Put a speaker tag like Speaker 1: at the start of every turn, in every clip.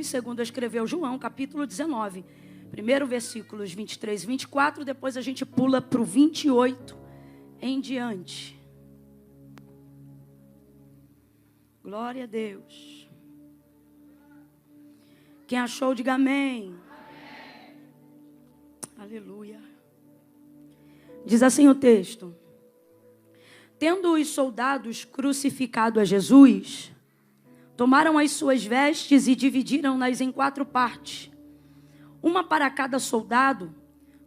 Speaker 1: Segundo escreveu João, capítulo 19. Primeiro versículos 23 e 24, depois a gente pula para o 28 em diante. Glória a Deus. Quem achou, diga amém. Amém. Aleluia. Diz assim o texto: tendo os soldados crucificado a Jesus, tomaram as suas vestes e dividiram-nas em 4 partes, uma para cada soldado.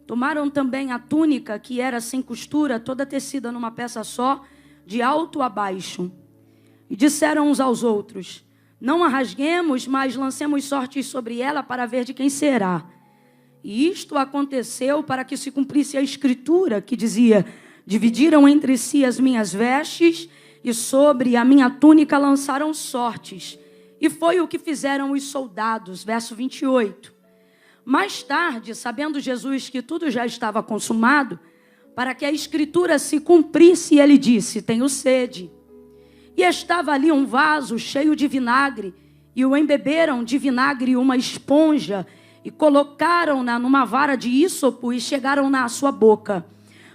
Speaker 1: Tomaram também a túnica, que era sem costura, toda tecida numa peça só, de alto a baixo. E disseram uns aos outros: não a rasguemos, mas lancemos sortes sobre ela para ver de quem será. E isto aconteceu para que se cumprisse a escritura, que dizia: dividiram entre si as minhas vestes, e sobre a minha túnica lançaram sortes. E foi o que fizeram os soldados. Verso 28. Mais tarde, sabendo Jesus que tudo já estava consumado, para que a escritura se cumprisse, ele disse: tenho sede. E estava ali um vaso cheio de vinagre, e o embeberam de vinagre uma esponja, e colocaram-na numa vara de ísopo, e chegaram-na à sua boca.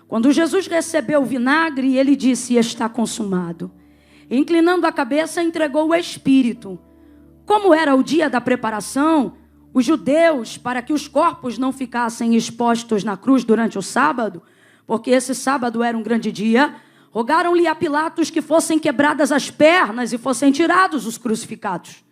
Speaker 1: Quando Jesus recebeu o vinagre, ele disse: está consumado. E, inclinando a cabeça, entregou o Espírito. Como era o dia da preparação, os judeus, para que os corpos não ficassem expostos na cruz durante o sábado, porque esse sábado era um grande dia, rogaram-lhe a Pilatos que fossem quebradas as pernas e fossem tirados os crucificados.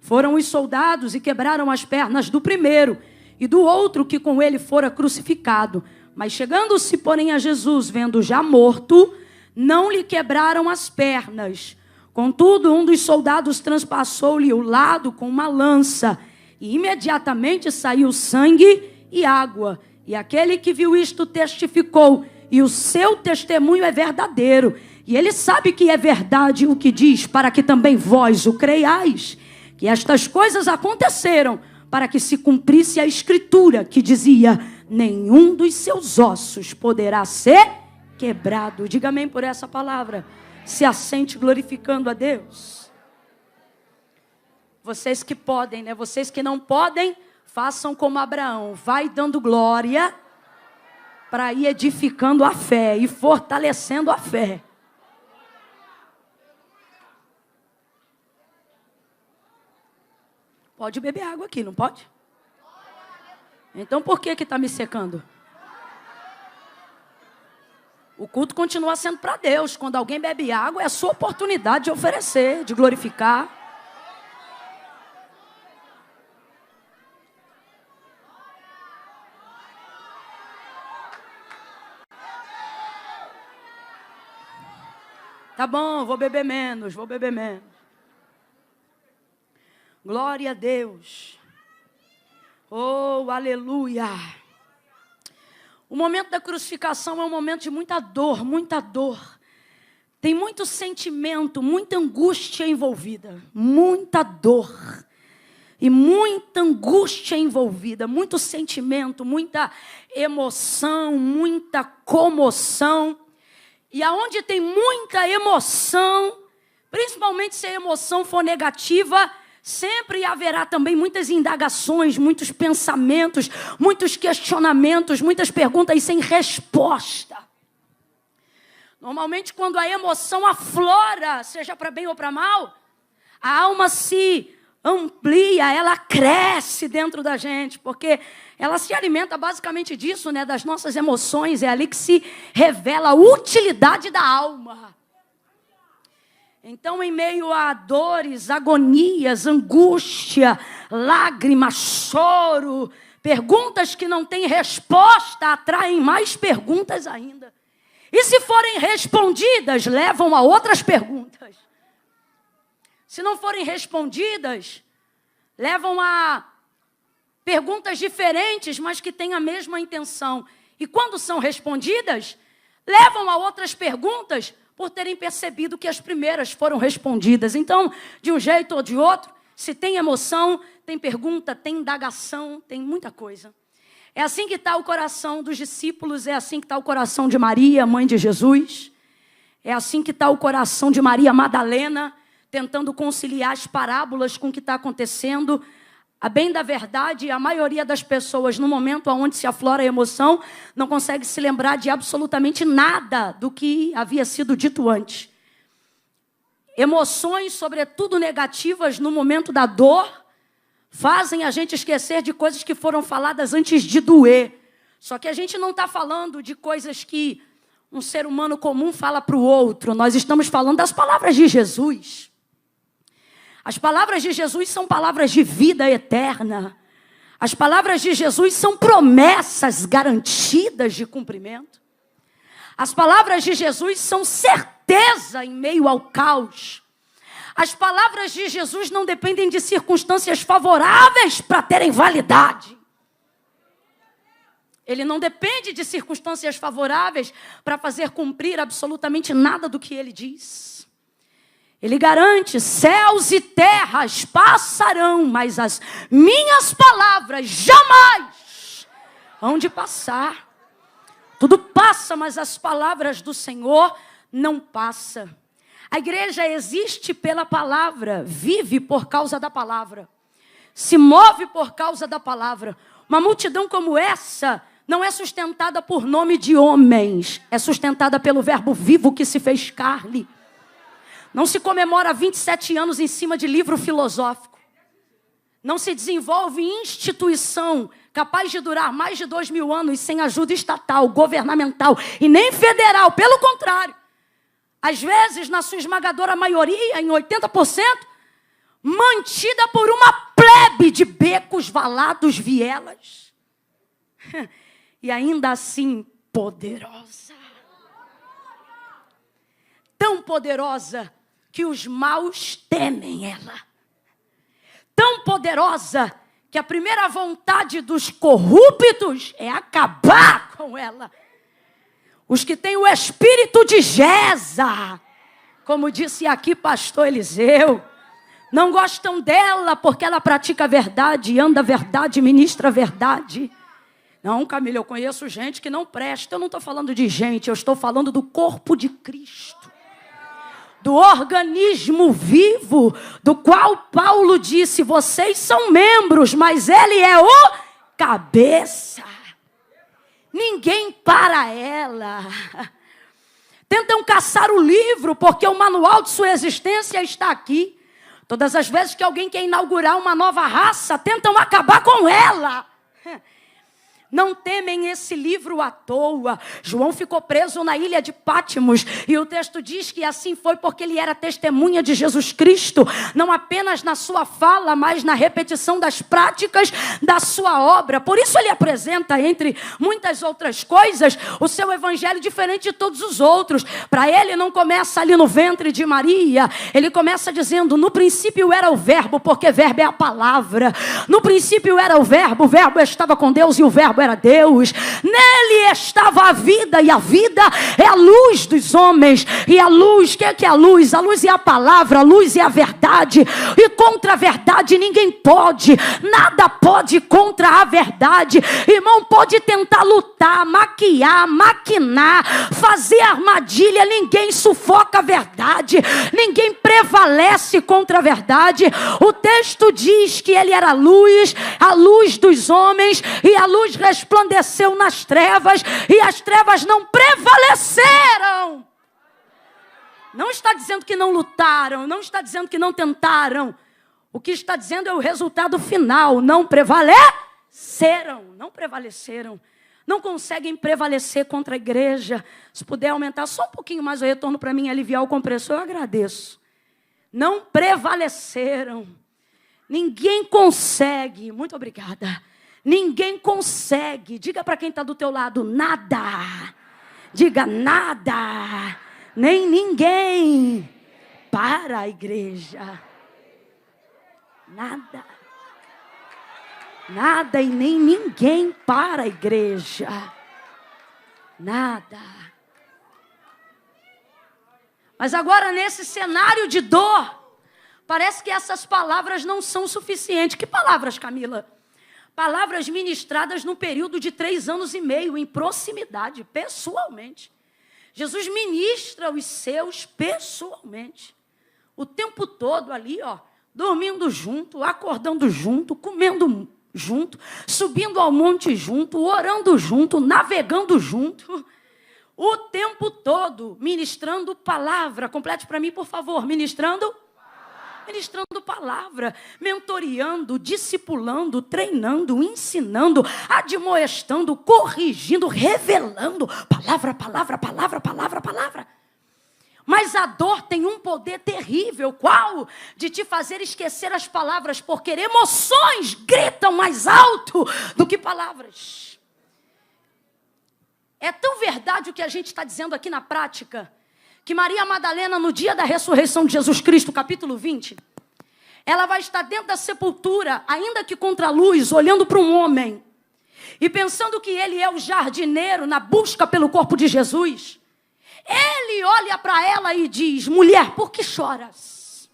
Speaker 1: Foram os soldados e quebraram as pernas do primeiro e do outro que com ele fora crucificado. Mas chegando-se, porém, a Jesus, vendo já morto, não lhe quebraram as pernas. Contudo, um dos soldados transpassou-lhe o lado com uma lança, e imediatamente saiu sangue e água. E aquele que viu isto testificou, e o seu testemunho é verdadeiro. E ele sabe que é verdade o que diz, para que também vós o creiais, que estas coisas aconteceram, para que se cumprisse a escritura, que dizia: nenhum dos seus ossos poderá ser quebrado. Diga amém por essa palavra. Se assente glorificando a Deus. Vocês que podem, né? Vocês que não podem, façam como Abraão. Vai dando glória para ir edificando a fé e fortalecendo a fé. Pode beber água aqui, não pode? Então por que está me secando? O culto continua sendo para Deus. Quando alguém bebe água, é a sua oportunidade de oferecer, de glorificar. Tá bom, vou beber menos. Glória a Deus. Oh, aleluia. O momento da crucificação é um momento de muita dor, muita dor. Tem muito sentimento, muita angústia envolvida. Muita dor. E muita angústia envolvida. Muito sentimento, muita emoção, muita comoção. E aonde tem muita emoção, principalmente se a emoção for negativa, sempre haverá também muitas indagações, muitos pensamentos, muitos questionamentos, muitas perguntas sem resposta. Normalmente, quando a emoção aflora, seja para bem ou para mal, a alma se amplia, ela cresce dentro da gente, porque ela se alimenta basicamente disso, né, das nossas emoções. É ali que se revela a utilidade da alma. Então, em meio a dores, agonias, angústia, lágrimas, choro, perguntas que não têm resposta atraem mais perguntas ainda. E se forem respondidas, levam a outras perguntas. Se não forem respondidas, levam a perguntas diferentes, mas que têm a mesma intenção. E quando são respondidas, levam a outras perguntas, por terem percebido que as primeiras foram respondidas. Então, de um jeito ou de outro, se tem emoção, tem pergunta, tem indagação, tem muita coisa. É assim que está o coração dos discípulos, é assim que está o coração de Maria, mãe de Jesus. É assim que está o coração de Maria Madalena, tentando conciliar as parábolas com o que está acontecendo. A bem da verdade, a maioria das pessoas, no momento onde se aflora a emoção, não consegue se lembrar de absolutamente nada do que havia sido dito antes. Emoções, sobretudo negativas, no momento da dor, fazem a gente esquecer de coisas que foram faladas antes de doer. Só que a gente não está falando de coisas que um ser humano comum fala para o outro. Nós estamos falando das palavras de Jesus. As palavras de Jesus são palavras de vida eterna. As palavras de Jesus são promessas garantidas de cumprimento. As palavras de Jesus são certeza em meio ao caos. As palavras de Jesus não dependem de circunstâncias favoráveis para terem validade. Ele não depende de circunstâncias favoráveis para fazer cumprir absolutamente nada do que ele diz. Ele garante: céus e terras passarão, mas as minhas palavras jamais hão de passar. Tudo passa, mas as palavras do Senhor não passam. A igreja existe pela palavra, vive por causa da palavra, se move por causa da palavra. Uma multidão como essa não é sustentada por nome de homens, é sustentada pelo verbo vivo que se fez carne. Não se comemora 27 anos em cima de livro filosófico. Não se desenvolve instituição capaz de durar mais de 2000 anos sem ajuda estatal, governamental e nem federal. Pelo contrário, às vezes, na sua esmagadora maioria, em 80%, mantida por uma plebe de becos, valados, vielas. E ainda assim poderosa. Tão poderosa que os maus temem ela. Tão poderosa que a primeira vontade dos corruptos é acabar com ela. Os que têm o espírito de Jeza, como disse aqui pastor Eliseu, não gostam dela porque ela pratica a verdade, anda a verdade, ministra a verdade. Não, Camila, eu conheço gente que não presta. Eu não estou falando de gente, eu estou falando do corpo de Cristo. Do organismo vivo, do qual Paulo disse: vocês são membros, mas ele é o cabeça. Ninguém para ela. Tentam caçar o livro, porque o manual de sua existência está aqui. Todas as vezes que alguém quer inaugurar uma nova raça, tentam acabar com ela. Não temem esse livro à toa. João ficou preso na ilha de Pátimos. E o texto diz que assim foi porque ele era testemunha de Jesus Cristo. Não apenas na sua fala, mas na repetição das práticas da sua obra. Por isso ele apresenta, entre muitas outras coisas, o seu evangelho diferente de todos os outros. Para ele não começa ali no ventre de Maria. Ele começa dizendo: no princípio era o verbo, porque verbo é a palavra. No princípio era o verbo estava com Deus e o verbo era Deus. Nele estava a vida, e a vida é a luz dos homens. E a luz, o que é a luz? A luz é a palavra, a luz é a verdade. E contra a verdade ninguém pode. Nada pode contra a verdade. Irmão, pode tentar lutar, maquiar, maquinar, fazer armadilha. Ninguém sufoca a verdade. Ninguém prevalece contra a verdade. O texto diz que ele era a luz dos homens, e a luz resplandeceu nas trevas, e as trevas não prevaleceram. Não está dizendo que não lutaram, não está dizendo que não tentaram. O que está dizendo é o resultado final: não prevaleceram, não prevaleceram. Não conseguem prevalecer contra a igreja. Se puder aumentar só um pouquinho mais o retorno para mim, aliviar o compressor, eu agradeço. Não prevaleceram. Ninguém consegue. Muito obrigada. Ninguém consegue. Diga para quem está do teu lado: nada. Diga: nada. Nem ninguém para a igreja. Nada. Nada e nem ninguém para a igreja. Nada. Mas agora, nesse cenário de dor, parece que essas palavras não são suficientes. Que palavras, Camila? Palavras ministradas no período de 3 anos e meio, em proximidade, pessoalmente. Jesus ministra os seus pessoalmente. O tempo todo ali, dormindo junto, acordando junto, comendo junto, subindo ao monte junto, orando junto, navegando junto, o tempo todo, ministrando palavra. Complete para mim, por favor, ministrando palavra, mentoreando, discipulando, treinando, ensinando, admoestando, corrigindo, revelando, palavra. Mas a dor tem um poder terrível, qual? De te fazer esquecer as palavras, porque emoções gritam mais alto do que palavras. É tão verdade o que a gente está dizendo aqui na prática, que Maria Madalena, no dia da ressurreição de Jesus Cristo, capítulo 20, ela vai estar dentro da sepultura, ainda que contra a luz, olhando para um homem, e pensando que ele é o jardineiro na busca pelo corpo de Jesus. Ele olha para ela e diz: mulher, por que choras?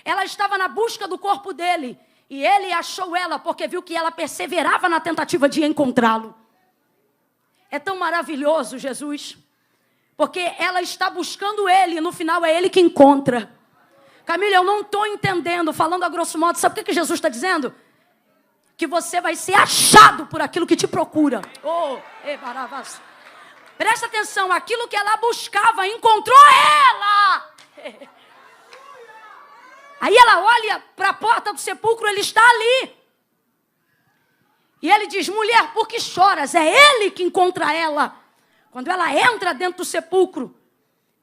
Speaker 1: Ela estava na busca do corpo dele, e ele achou ela porque viu que ela perseverava na tentativa de encontrá-lo. É tão maravilhoso, Jesus, porque ela está buscando ele, e no final é ele que encontra. Camila, eu não estou entendendo, falando a grosso modo, sabe o que Jesus está dizendo? Que você vai ser achado por aquilo que te procura. Presta atenção, aquilo que ela buscava, encontrou ela. Aí ela olha para a porta do sepulcro, ele está ali. E ele diz: mulher, por que choras? É ele que encontra ela. Quando ela entra dentro do sepulcro,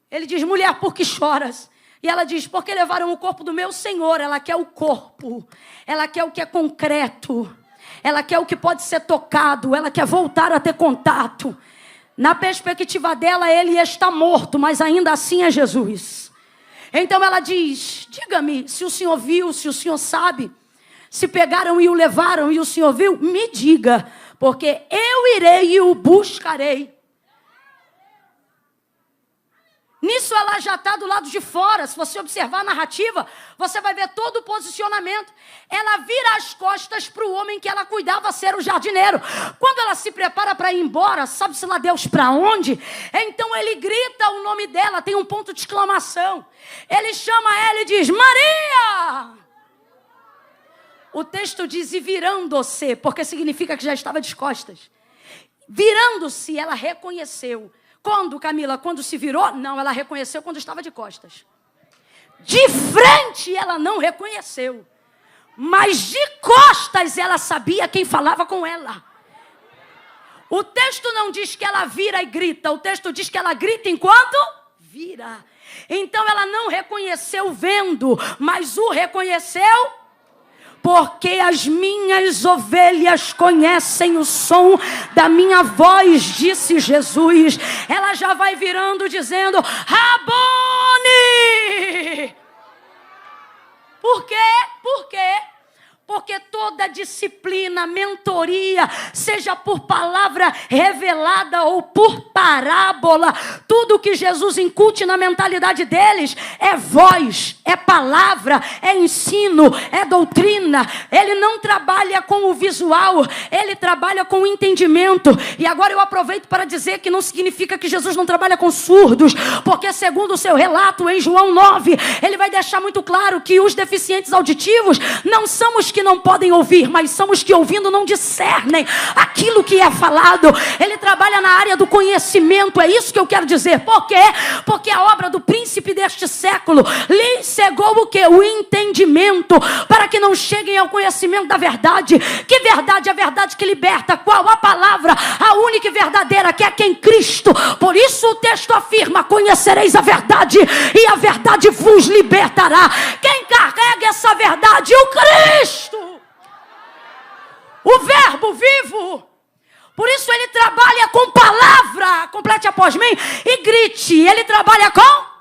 Speaker 1: ele diz: mulher, por que choras? E ela diz: porque levaram o corpo do meu Senhor. Ela quer o corpo, ela quer o que é concreto, ela quer o que pode ser tocado, ela quer voltar a ter contato. Na perspectiva dela, ele está morto, mas ainda assim é Jesus. Então ela diz: diga-me, se o senhor viu, se o senhor sabe, se pegaram e o levaram e o senhor viu, me diga, porque eu irei e o buscarei. Nisso ela já está do lado de fora. Se você observar a narrativa, você vai ver todo o posicionamento. Ela vira as costas para o homem que ela cuidava ser o jardineiro. Quando ela se prepara para ir embora, sabe-se lá Deus para onde? Então ele grita o nome dela, tem um ponto de exclamação. Ele chama ela e diz: Maria! O texto diz: e virando-se, porque significa que já estava de costas. Virando-se, ela reconheceu. Quando, Camila? Quando se virou? Não, ela reconheceu quando estava de costas. De frente ela não reconheceu. Mas de costas ela sabia quem falava com ela. O texto não diz que ela vira e grita. O texto diz que ela grita enquanto vira. Então ela não reconheceu vendo, mas o reconheceu. Porque as minhas ovelhas conhecem o som da minha voz, disse Jesus. Ela já vai virando dizendo: Rabone! Por quê? Por quê? Porque toda disciplina, mentoria, seja por palavra revelada ou por parábola, tudo que Jesus incute na mentalidade deles é voz, é palavra, é ensino, é doutrina. Ele não trabalha com o visual, ele trabalha com o entendimento. E agora eu aproveito para dizer que não significa que Jesus não trabalha com surdos, porque segundo o seu relato em João 9, ele vai deixar muito claro que os deficientes auditivos não são os que não podem ouvir, mas são os que ouvindo não discernem aquilo que é falado. Ele trabalha na área do conhecimento, é isso que eu quero dizer. Por quê? Porque a obra do príncipe deste século lhe cegou o quê? O entendimento, para que não cheguem ao conhecimento da verdade. Que verdade? A verdade que liberta. Qual? A palavra, a única e verdadeira, que é quem? Cristo. Por isso o texto afirma: conhecereis a verdade e a verdade vos libertará. Quem carrega essa verdade? O Cristo, o verbo vivo. Por isso ele trabalha com palavra. Complete após mim e grite. Ele trabalha com palavra.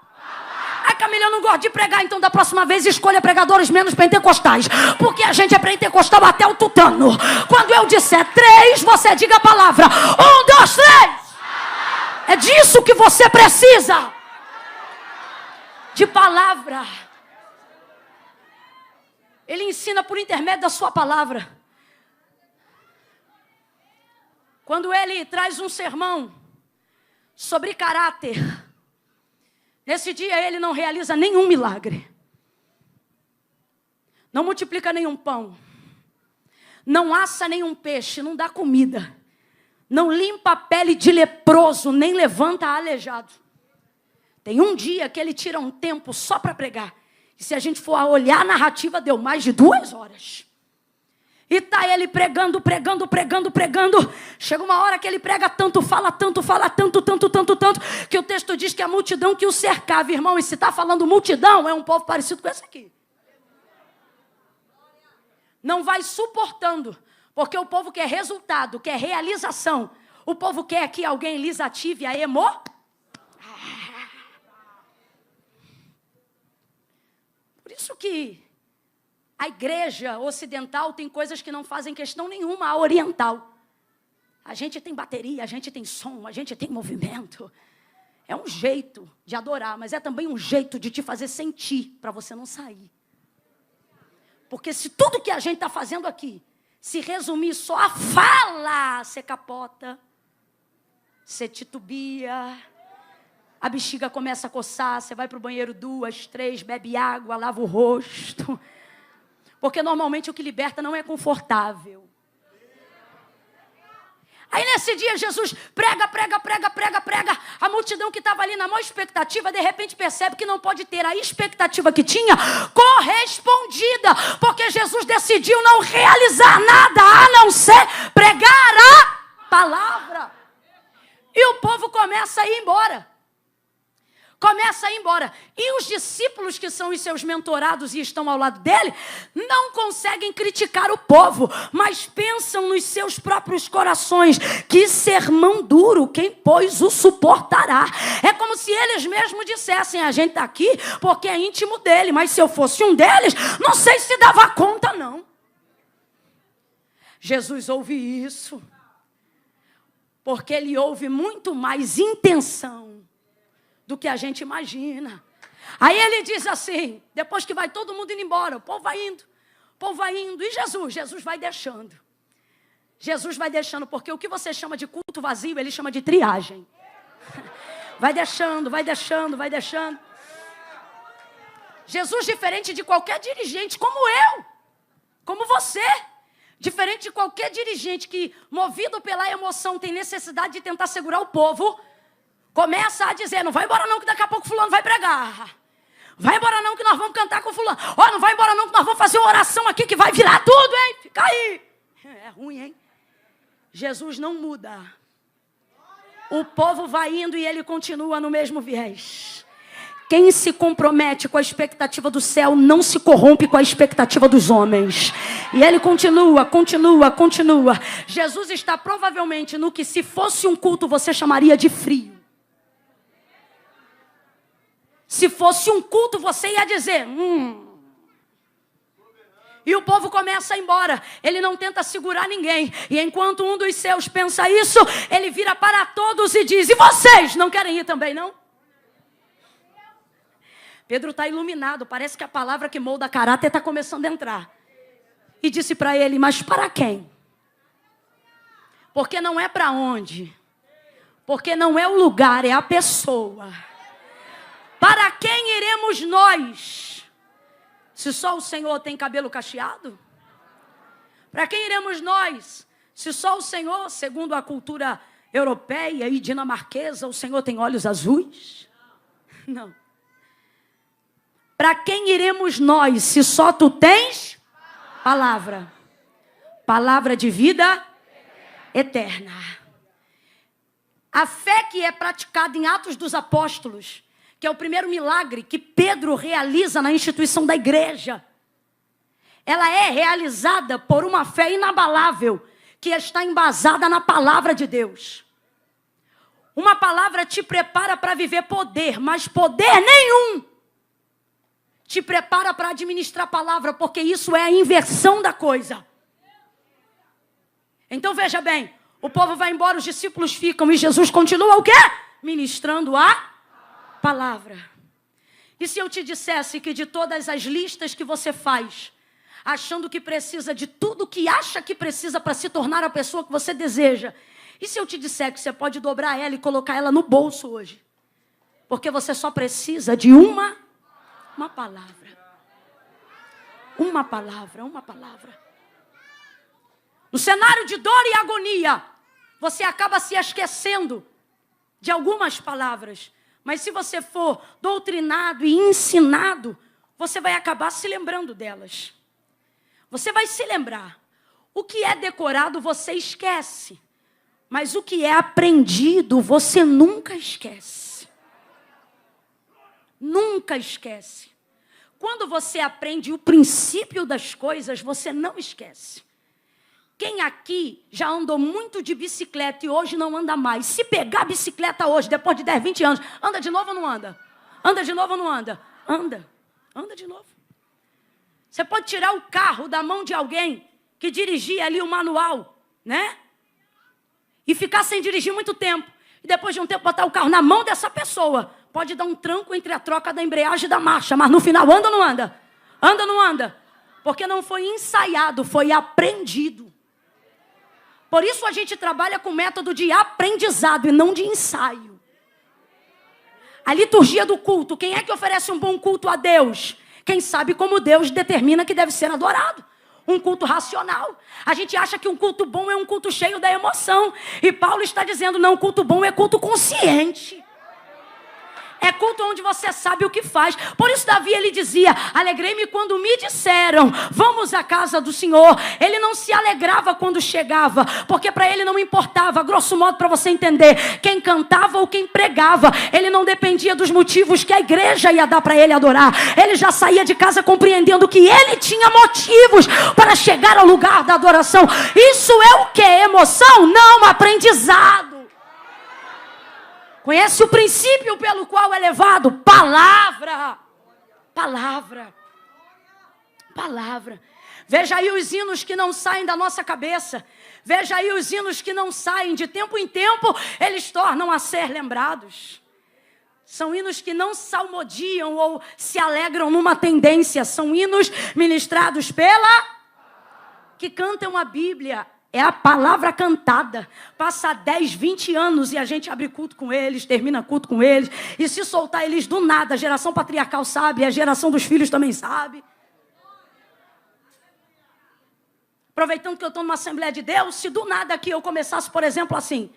Speaker 1: Ai, Camila, eu não gosto de pregar, então da próxima vez escolha pregadores menos pentecostais, porque a gente é pentecostal até o tutano. Quando eu disser 3, você diga a palavra. 1, 2, 3. É disso que você precisa. De palavra. Ele ensina por intermédio da sua palavra. Quando ele traz um sermão sobre caráter, nesse dia ele não realiza nenhum milagre. não multiplica nenhum pão, não assa nenhum peixe, não dá comida, não limpa a pele de leproso, nem levanta aleijado. Tem um dia que ele tira um tempo só para pregar. E se a gente for olhar a narrativa, deu mais de 2 horas. E tá ele pregando. Chega uma hora que ele prega tanto, fala tanto, que o texto diz que a multidão que o cercava, irmão, e se está falando multidão, é um povo parecido com esse aqui. Não vai suportando, porque o povo quer resultado, quer realização. O povo quer que alguém lhes ative a emoção. Por isso que a igreja ocidental tem coisas que não fazem questão nenhuma, a oriental. A gente tem bateria, a gente tem som, a gente tem movimento. É um jeito de adorar, mas é também um jeito de te fazer sentir, para você não sair. Porque se tudo que a gente está fazendo aqui se resumir só a fala, você capota, você titubia, a bexiga começa a coçar, você vai para o banheiro 2, 3, bebe água, lava o rosto. Porque normalmente o que liberta não é confortável. Aí nesse dia Jesus prega. A multidão que estava ali na maior expectativa, de repente percebe que não pode ter a expectativa que tinha correspondida. Porque Jesus decidiu não realizar nada a não ser pregar a palavra. E o povo começa a ir embora. E os discípulos que são os seus mentorados e estão ao lado dele, não conseguem criticar o povo, mas pensam nos seus próprios corações, que sermão duro, quem pois o suportará. É como se eles mesmos dissessem, a gente está aqui porque é íntimo dele, mas se eu fosse um deles, não sei se dava conta não. Jesus ouve isso, porque ele ouve muito mais intenção do que a gente imagina. Aí ele diz assim, depois que vai todo mundo indo embora, o povo vai indo, e Jesus vai deixando. Jesus vai deixando, porque o que você chama de culto vazio, ele chama de triagem. Vai deixando. Jesus, diferente de qualquer dirigente, como eu, como você, diferente de qualquer dirigente que, movido pela emoção, tem necessidade de tentar segurar o povo, começa a dizer, não vai embora não, que daqui a pouco fulano vai pregar. Vai embora não, que nós vamos cantar com fulano. Ó, não vai embora não, que nós vamos fazer uma oração aqui que vai virar tudo, hein? Fica aí. É ruim, hein? Jesus não muda. O povo vai indo e ele continua no mesmo viés. Quem se compromete com a expectativa do céu não se corrompe com a expectativa dos homens. E ele continua. Jesus está provavelmente no que, se fosse um culto, você chamaria de frio. Se fosse um culto, você ia dizer, E o povo começa a ir embora. Ele não tenta segurar ninguém. E enquanto um dos seus pensa isso, ele vira para todos e diz, e vocês não querem ir também, não? Pedro está iluminado. Parece que a palavra que molda caráter está começando a entrar. E disse para ele, mas para quem? Porque não é para onde. Porque não é o lugar, é a pessoa. Para quem iremos nós? Se só o Senhor tem cabelo cacheado? Para quem iremos nós? Se só o Senhor, segundo a cultura europeia e dinamarquesa, o Senhor tem olhos azuis? Não. Para quem iremos nós, se só tu tens palavra? Palavra de vida eterna. A fé que é praticada em Atos dos Apóstolos, que é o primeiro milagre que Pedro realiza na instituição da igreja. Ela é realizada por uma fé inabalável, que está embasada na palavra de Deus. Uma palavra te prepara para viver poder, mas poder nenhum te prepara para administrar a palavra, porque isso é a inversão da coisa. Então veja bem, o povo vai embora, os discípulos ficam, e Jesus continua o quê? Ministrando a palavra. E se eu te dissesse que de todas as listas que você faz, achando que precisa de tudo que acha que precisa para se tornar a pessoa que você deseja, e se eu te disser que você pode dobrar ela e colocar ela no bolso hoje? Porque você só precisa de uma palavra. Uma palavra, uma palavra. No cenário de dor e agonia, você acaba se esquecendo de algumas palavras. Mas se você for doutrinado e ensinado, você vai acabar se lembrando delas. Você vai se lembrar. O que é decorado, você esquece. Mas o que é aprendido, você nunca esquece. Nunca esquece. Quando você aprende o princípio das coisas, você não esquece. Quem aqui já andou muito de bicicleta e hoje não anda mais? Se pegar a bicicleta hoje, depois de 10, 20 anos, anda de novo ou não anda? Anda de novo ou não anda? Anda. Anda de novo. Você pode tirar o carro da mão de alguém que dirigia ali o manual, né? E ficar sem dirigir muito tempo. E depois de um tempo botar o carro na mão dessa pessoa. Pode dar um tranco entre a troca da embreagem e da marcha. Mas no final, anda ou não anda? Anda ou não anda? Porque não foi ensaiado, foi aprendido. Por isso a gente trabalha com método de aprendizado e não de ensaio. A liturgia do culto. Quem é que oferece um bom culto a Deus? Quem sabe como Deus determina que deve ser adorado. Um culto racional. A gente acha que um culto bom é um culto cheio da emoção. E Paulo está dizendo, não, culto bom é culto consciente. É culto onde você sabe o que faz. Por isso Davi, ele dizia, alegrei-me quando me disseram, vamos à casa do Senhor. Ele não se alegrava quando chegava, porque para ele não importava, grosso modo para você entender, quem cantava ou quem pregava. Ele não dependia dos motivos que a igreja ia dar para ele adorar. Ele já saía de casa compreendendo que ele tinha motivos para chegar ao lugar da adoração. Isso é o que? Emoção? Não, aprendizado. Conhece o princípio pelo qual é levado? Palavra. Palavra. Palavra. Veja aí os hinos que não saem da nossa cabeça. Veja aí os hinos que não saem. De tempo em tempo, eles tornam a ser lembrados. São hinos que não salmodiam ou se alegram numa tendência. São hinos ministrados que cantam a Bíblia. É a palavra cantada. Passa 10, 20 anos e a gente abre culto com eles, termina culto com eles. E se soltar eles do nada, a geração patriarcal sabe, a geração dos filhos também sabe. Aproveitando que eu estou numa Assembleia de Deus, se do nada aqui eu começasse, por exemplo, assim.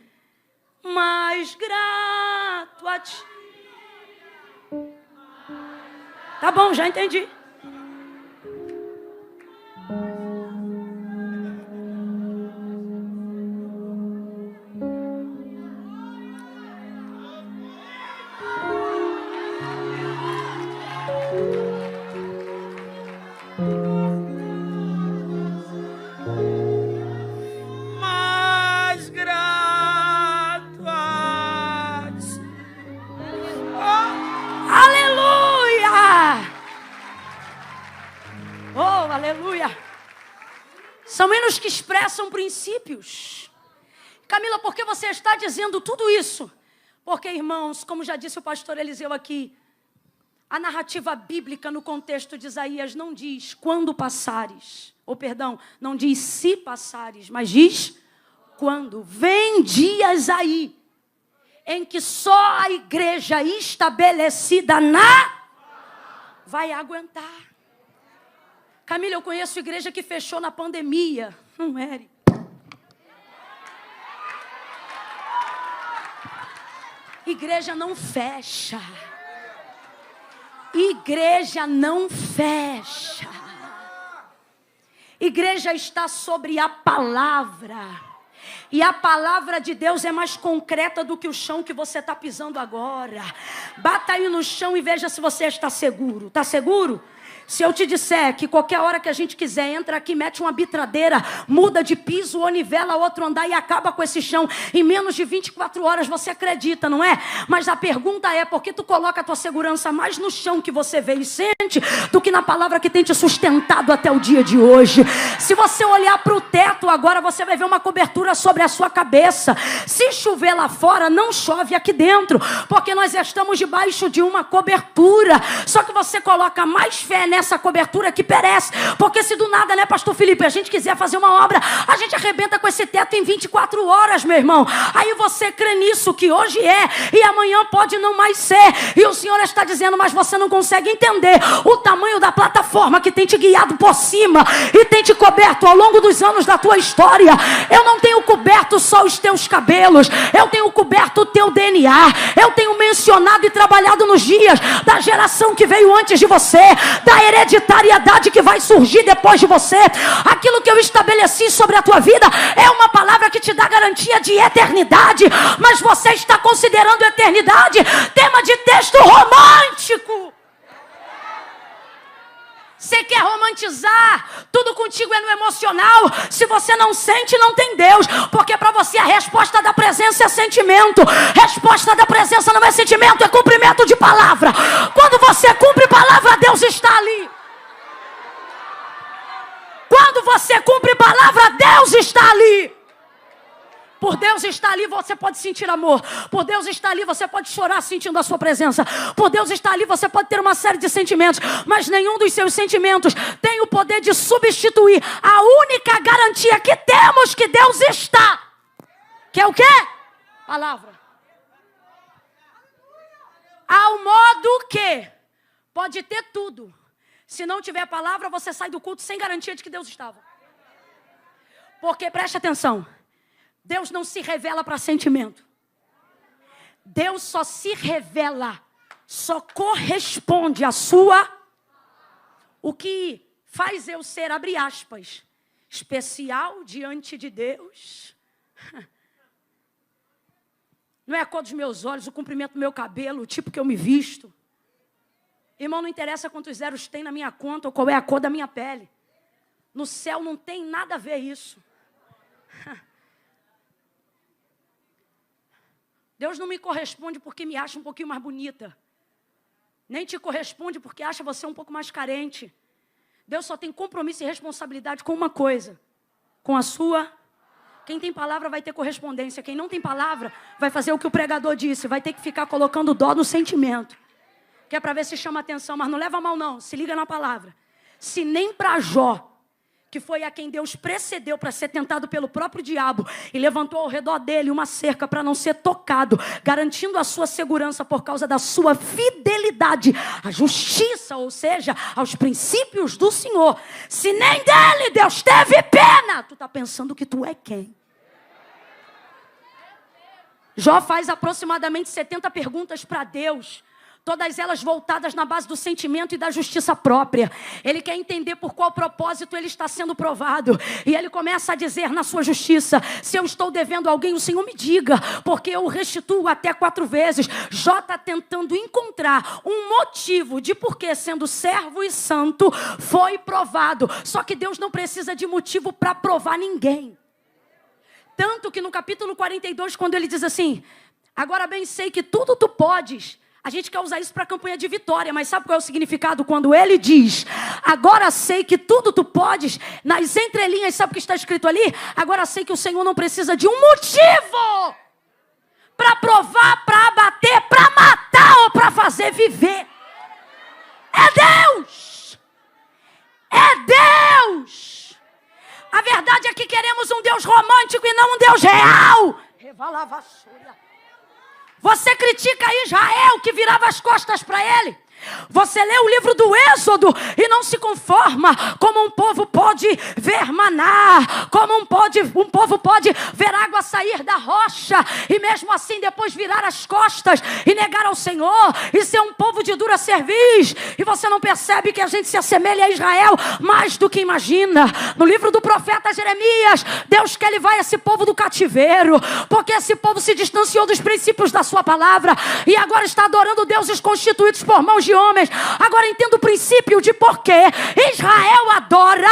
Speaker 1: Mais grato a ti. Tá bom, já entendi. São hinos que expressam princípios. Camila, por que você está dizendo tudo isso? Porque, irmãos, como já disse o pastor Eliseu aqui, a narrativa bíblica no contexto de Isaías não diz quando passares, não diz se passares, mas diz quando. Vem dias aí em que só a igreja estabelecida vai aguentar. Camila, eu conheço igreja que fechou na pandemia. Não é? Igreja não fecha. Igreja não fecha. Igreja está sobre a palavra. E a palavra de Deus é mais concreta do que o chão que você está pisando agora. Bata aí no chão e veja se você está seguro. Está seguro? Se eu te disser que qualquer hora que a gente quiser, entra aqui, mete uma bitradeira, muda de piso ou nivela outro andar e acaba com esse chão. Em menos de 24 horas você acredita, não é? Mas a pergunta é, por que tu coloca a tua segurança mais no chão que você vê e sente do que na palavra que tem te sustentado até o dia de hoje? Se você olhar para o teto agora, você vai ver uma cobertura sobre a sua cabeça. Se chover lá fora, não chove aqui dentro, porque nós estamos debaixo de uma cobertura. Só que você coloca mais fé nela nessa cobertura que perece. Porque se do nada, né, pastor Felipe, a gente quiser fazer uma obra, a gente arrebenta com esse teto em 24 horas, meu irmão. Aí você crê nisso, que hoje é, e amanhã pode não mais ser. E o Senhor está dizendo, mas você não consegue entender o tamanho da plataforma que tem te guiado por cima e tem te coberto ao longo dos anos da tua história. Eu não tenho coberto só os teus cabelos, eu tenho coberto o teu DNA. Eu tenho mencionado e trabalhado nos dias da geração que veio antes de você, da hereditariedade que vai surgir depois de você. Aquilo que eu estabeleci sobre a tua vida é uma palavra que te dá garantia de eternidade, mas você está considerando eternidade tema de texto romântico. Você quer romantizar, tudo contigo é no emocional. Se você não sente, não tem Deus. Porque para você a resposta da presença é sentimento. Resposta da presença não é sentimento, é cumprimento de palavra. Quando você cumpre palavra, Deus está ali. Quando você cumpre palavra, Deus está ali. Por Deus estar ali, você pode sentir amor. Por Deus estar ali, você pode chorar sentindo a sua presença. Por Deus estar ali, você pode ter uma série de sentimentos, mas nenhum dos seus sentimentos tem o poder de substituir a única garantia que temos que Deus está. Que é o quê? Palavra. Ao modo que pode ter tudo. Se não tiver palavra, você sai do culto sem garantia de que Deus estava. Porque, preste atenção, Deus não se revela para sentimento. Deus só se revela, só corresponde à sua. O que faz eu ser, abre aspas, especial diante de Deus. Não é a cor dos meus olhos, o comprimento do meu cabelo, o tipo que eu me visto. Irmão, não interessa quantos zeros tem na minha conta ou qual é a cor da minha pele. No céu não tem nada a ver isso. Deus não me corresponde porque me acha um pouquinho mais bonita. Nem te corresponde porque acha você um pouco mais carente. Deus só tem compromisso e responsabilidade com uma coisa. Com a sua. Quem tem palavra vai ter correspondência. Quem não tem palavra vai fazer o que o pregador disse. Vai ter que ficar colocando dó no sentimento. Que é para ver se chama atenção. Mas não leva mal não. Se liga na palavra. Se nem para Jó, que foi a quem Deus precedeu para ser tentado pelo próprio diabo e levantou ao redor dele uma cerca para não ser tocado, garantindo a sua segurança por causa da sua fidelidade à justiça, ou seja, aos princípios do Senhor. Se nem dele Deus teve pena, tu está pensando que tu é quem? Jó faz aproximadamente 70 perguntas para Deus. Todas elas voltadas na base do sentimento e da justiça própria. Ele quer entender por qual propósito ele está sendo provado. E ele começa a dizer na sua justiça: se eu estou devendo a alguém, o Senhor me diga, porque eu o restituo até 4 vezes. Jó está tentando encontrar um motivo de por que, sendo servo e santo, foi provado. Só que Deus não precisa de motivo para provar ninguém. Tanto que no capítulo 42, quando ele diz assim: agora bem sei que tudo tu podes. A gente quer usar isso para a campanha de vitória, mas sabe qual é o significado quando ele diz: agora sei que tudo tu podes? Nas entrelinhas, sabe o que está escrito ali? Agora sei que o Senhor não precisa de um motivo para provar, para abater, para matar ou para fazer viver. É Deus! É Deus! A verdade é que queremos um Deus romântico e não um Deus real. Você critica Israel que virava as costas para ele. Você lê o livro do Êxodo e não se conforma. Como um povo pode ver maná, como um povo pode ver água sair da rocha e mesmo assim depois virar as costas e negar ao Senhor e ser um povo de dura cerviz. E você não percebe que a gente se assemelha a Israel mais do que imagina. No livro do profeta Jeremias, Deus quer levar esse povo do cativeiro, porque esse povo se distanciou dos princípios da sua palavra e agora está adorando deuses constituídos por mãos de homens. Agora entendo o princípio de por que Israel adora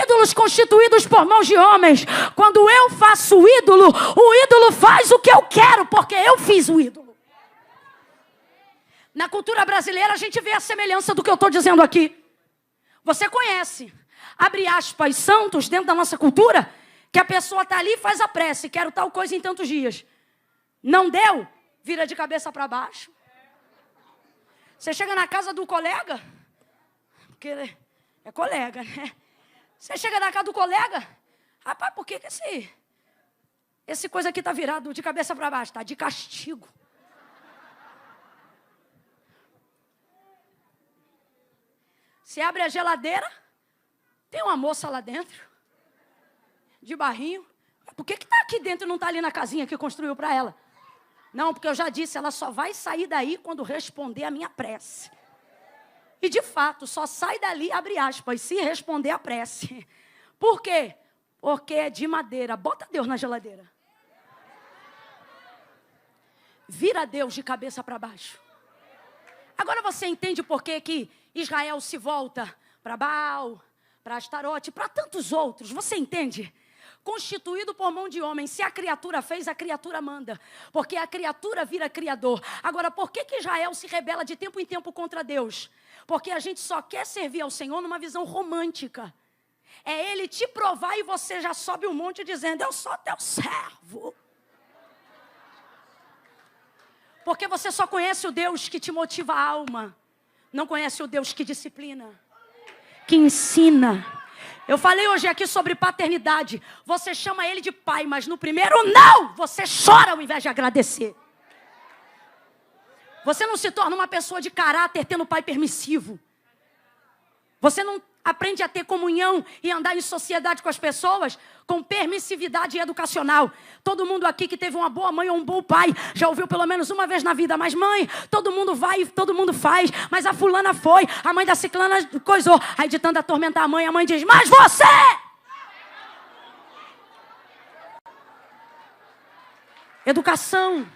Speaker 1: ídolos constituídos por mãos de homens. Quando eu faço o ídolo faz o que eu quero, porque eu fiz o ídolo. Na cultura brasileira a gente vê a semelhança do que eu estou dizendo aqui. Você conhece, abre aspas, santos dentro da nossa cultura, que a pessoa está ali e faz a prece: quero tal coisa em tantos dias. Não deu? Vira de cabeça para baixo. Você chega na casa do colega, porque é colega, né? Você chega na casa do colega, rapaz, por que esse coisa aqui tá virado de cabeça para baixo? Tá de castigo. Você abre a geladeira, tem uma moça lá dentro, de barrinho. Por que tá aqui dentro e não tá ali na casinha que construiu para ela? Não, porque eu já disse, ela só vai sair daí quando responder a minha prece. E de fato, só sai dali, abre aspas, se responder a prece. Por quê? Porque é de madeira. Bota Deus na geladeira. Vira Deus de cabeça para baixo. Agora você entende por que Israel se volta para Baal, para Astarote, para tantos outros. Você entende? Constituído por mão de homem. Se a criatura fez, a criatura manda. Porque a criatura vira criador. Agora, por que Israel se rebela de tempo em tempo contra Deus? Porque a gente só quer servir ao Senhor numa visão romântica. É Ele te provar e você já sobe um monte dizendo, eu sou teu servo. Porque você só conhece o Deus que te motiva a alma. Não conhece o Deus que disciplina, que ensina. Eu falei hoje aqui sobre paternidade. Você chama ele de pai, mas no primeiro não, você chora ao invés de agradecer. Você não se torna uma pessoa de caráter tendo pai permissivo. Você não aprende a ter comunhão e andar em sociedade com as pessoas com permissividade educacional. Todo mundo aqui que teve uma boa mãe ou um bom pai já ouviu pelo menos uma vez na vida, mas mãe, todo mundo vai, todo mundo faz, mas a fulana foi, a mãe da ciclana coisou. Aí de tanto atormentar a mãe diz, mas você! Educação.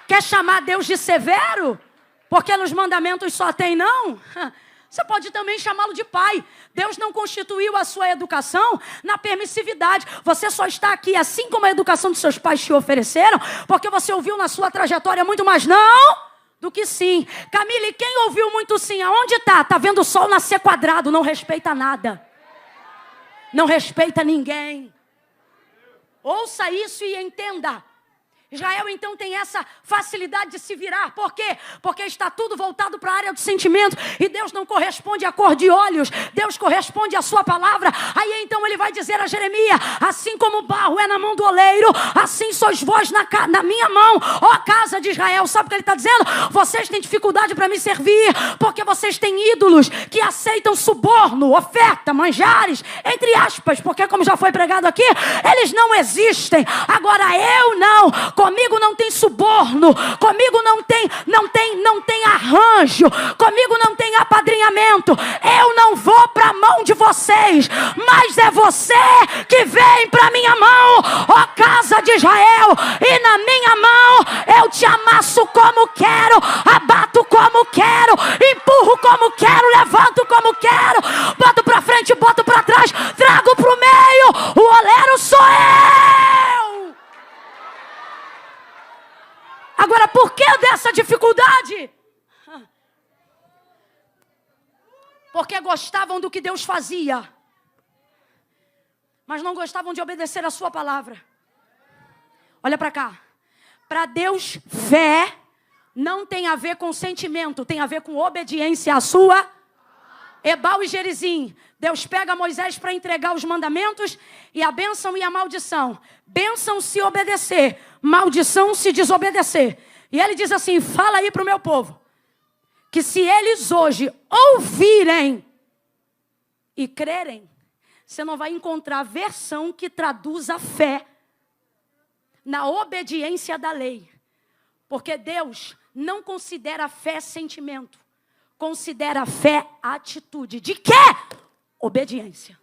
Speaker 1: Quer chamar Deus de severo? Porque nos mandamentos só tem não? Você pode também chamá-lo de pai. Deus não constituiu a sua educação na permissividade. Você só está aqui, assim como a educação dos seus pais te ofereceram, porque você ouviu na sua trajetória muito mais não do que sim. Camille, quem ouviu muito sim? Aonde está? Está vendo o sol nascer quadrado, não respeita nada. Não respeita ninguém. Ouça isso e entenda. Israel, então, tem essa facilidade de se virar. Por quê? Porque está tudo voltado para a área do sentimento. E Deus não corresponde à cor de olhos. Deus corresponde à sua palavra. Aí, então, ele vai dizer a Jeremias, assim como o barro é na mão do oleiro, assim sois vós na minha mão, ó casa de Israel. Sabe o que ele está dizendo? Vocês têm dificuldade para me servir, porque vocês têm ídolos que aceitam suborno, oferta, manjares, entre aspas, porque como já foi pregado aqui, eles não existem. Agora eu não. Comigo não tem suborno, comigo não tem arranjo, comigo não tem apadrinhamento. Eu não vou para a mão de vocês, mas é você que vem para a minha mão, ó casa de Israel, e na minha mão eu te amasso como quero, abato como quero, empurro como quero, levanto como quero, boto para frente, boto para trás, trago para o meio, o oleiro sou eu. Agora, por que dessa dificuldade? Porque gostavam do que Deus fazia, mas não gostavam de obedecer a sua palavra. Olha para cá. Para Deus, fé não tem a ver com sentimento, tem a ver com obediência à sua. Ebal e Gerizim. Deus pega Moisés para entregar os mandamentos e a bênção e a maldição. Bênção se obedecer, maldição se desobedecer. E ele diz assim, fala aí para o meu povo, que se eles hoje ouvirem e crerem, você não vai encontrar versão que traduza a fé na obediência da lei. Porque Deus não considera a fé sentimento, considera a fé atitude. De quê? Obediência.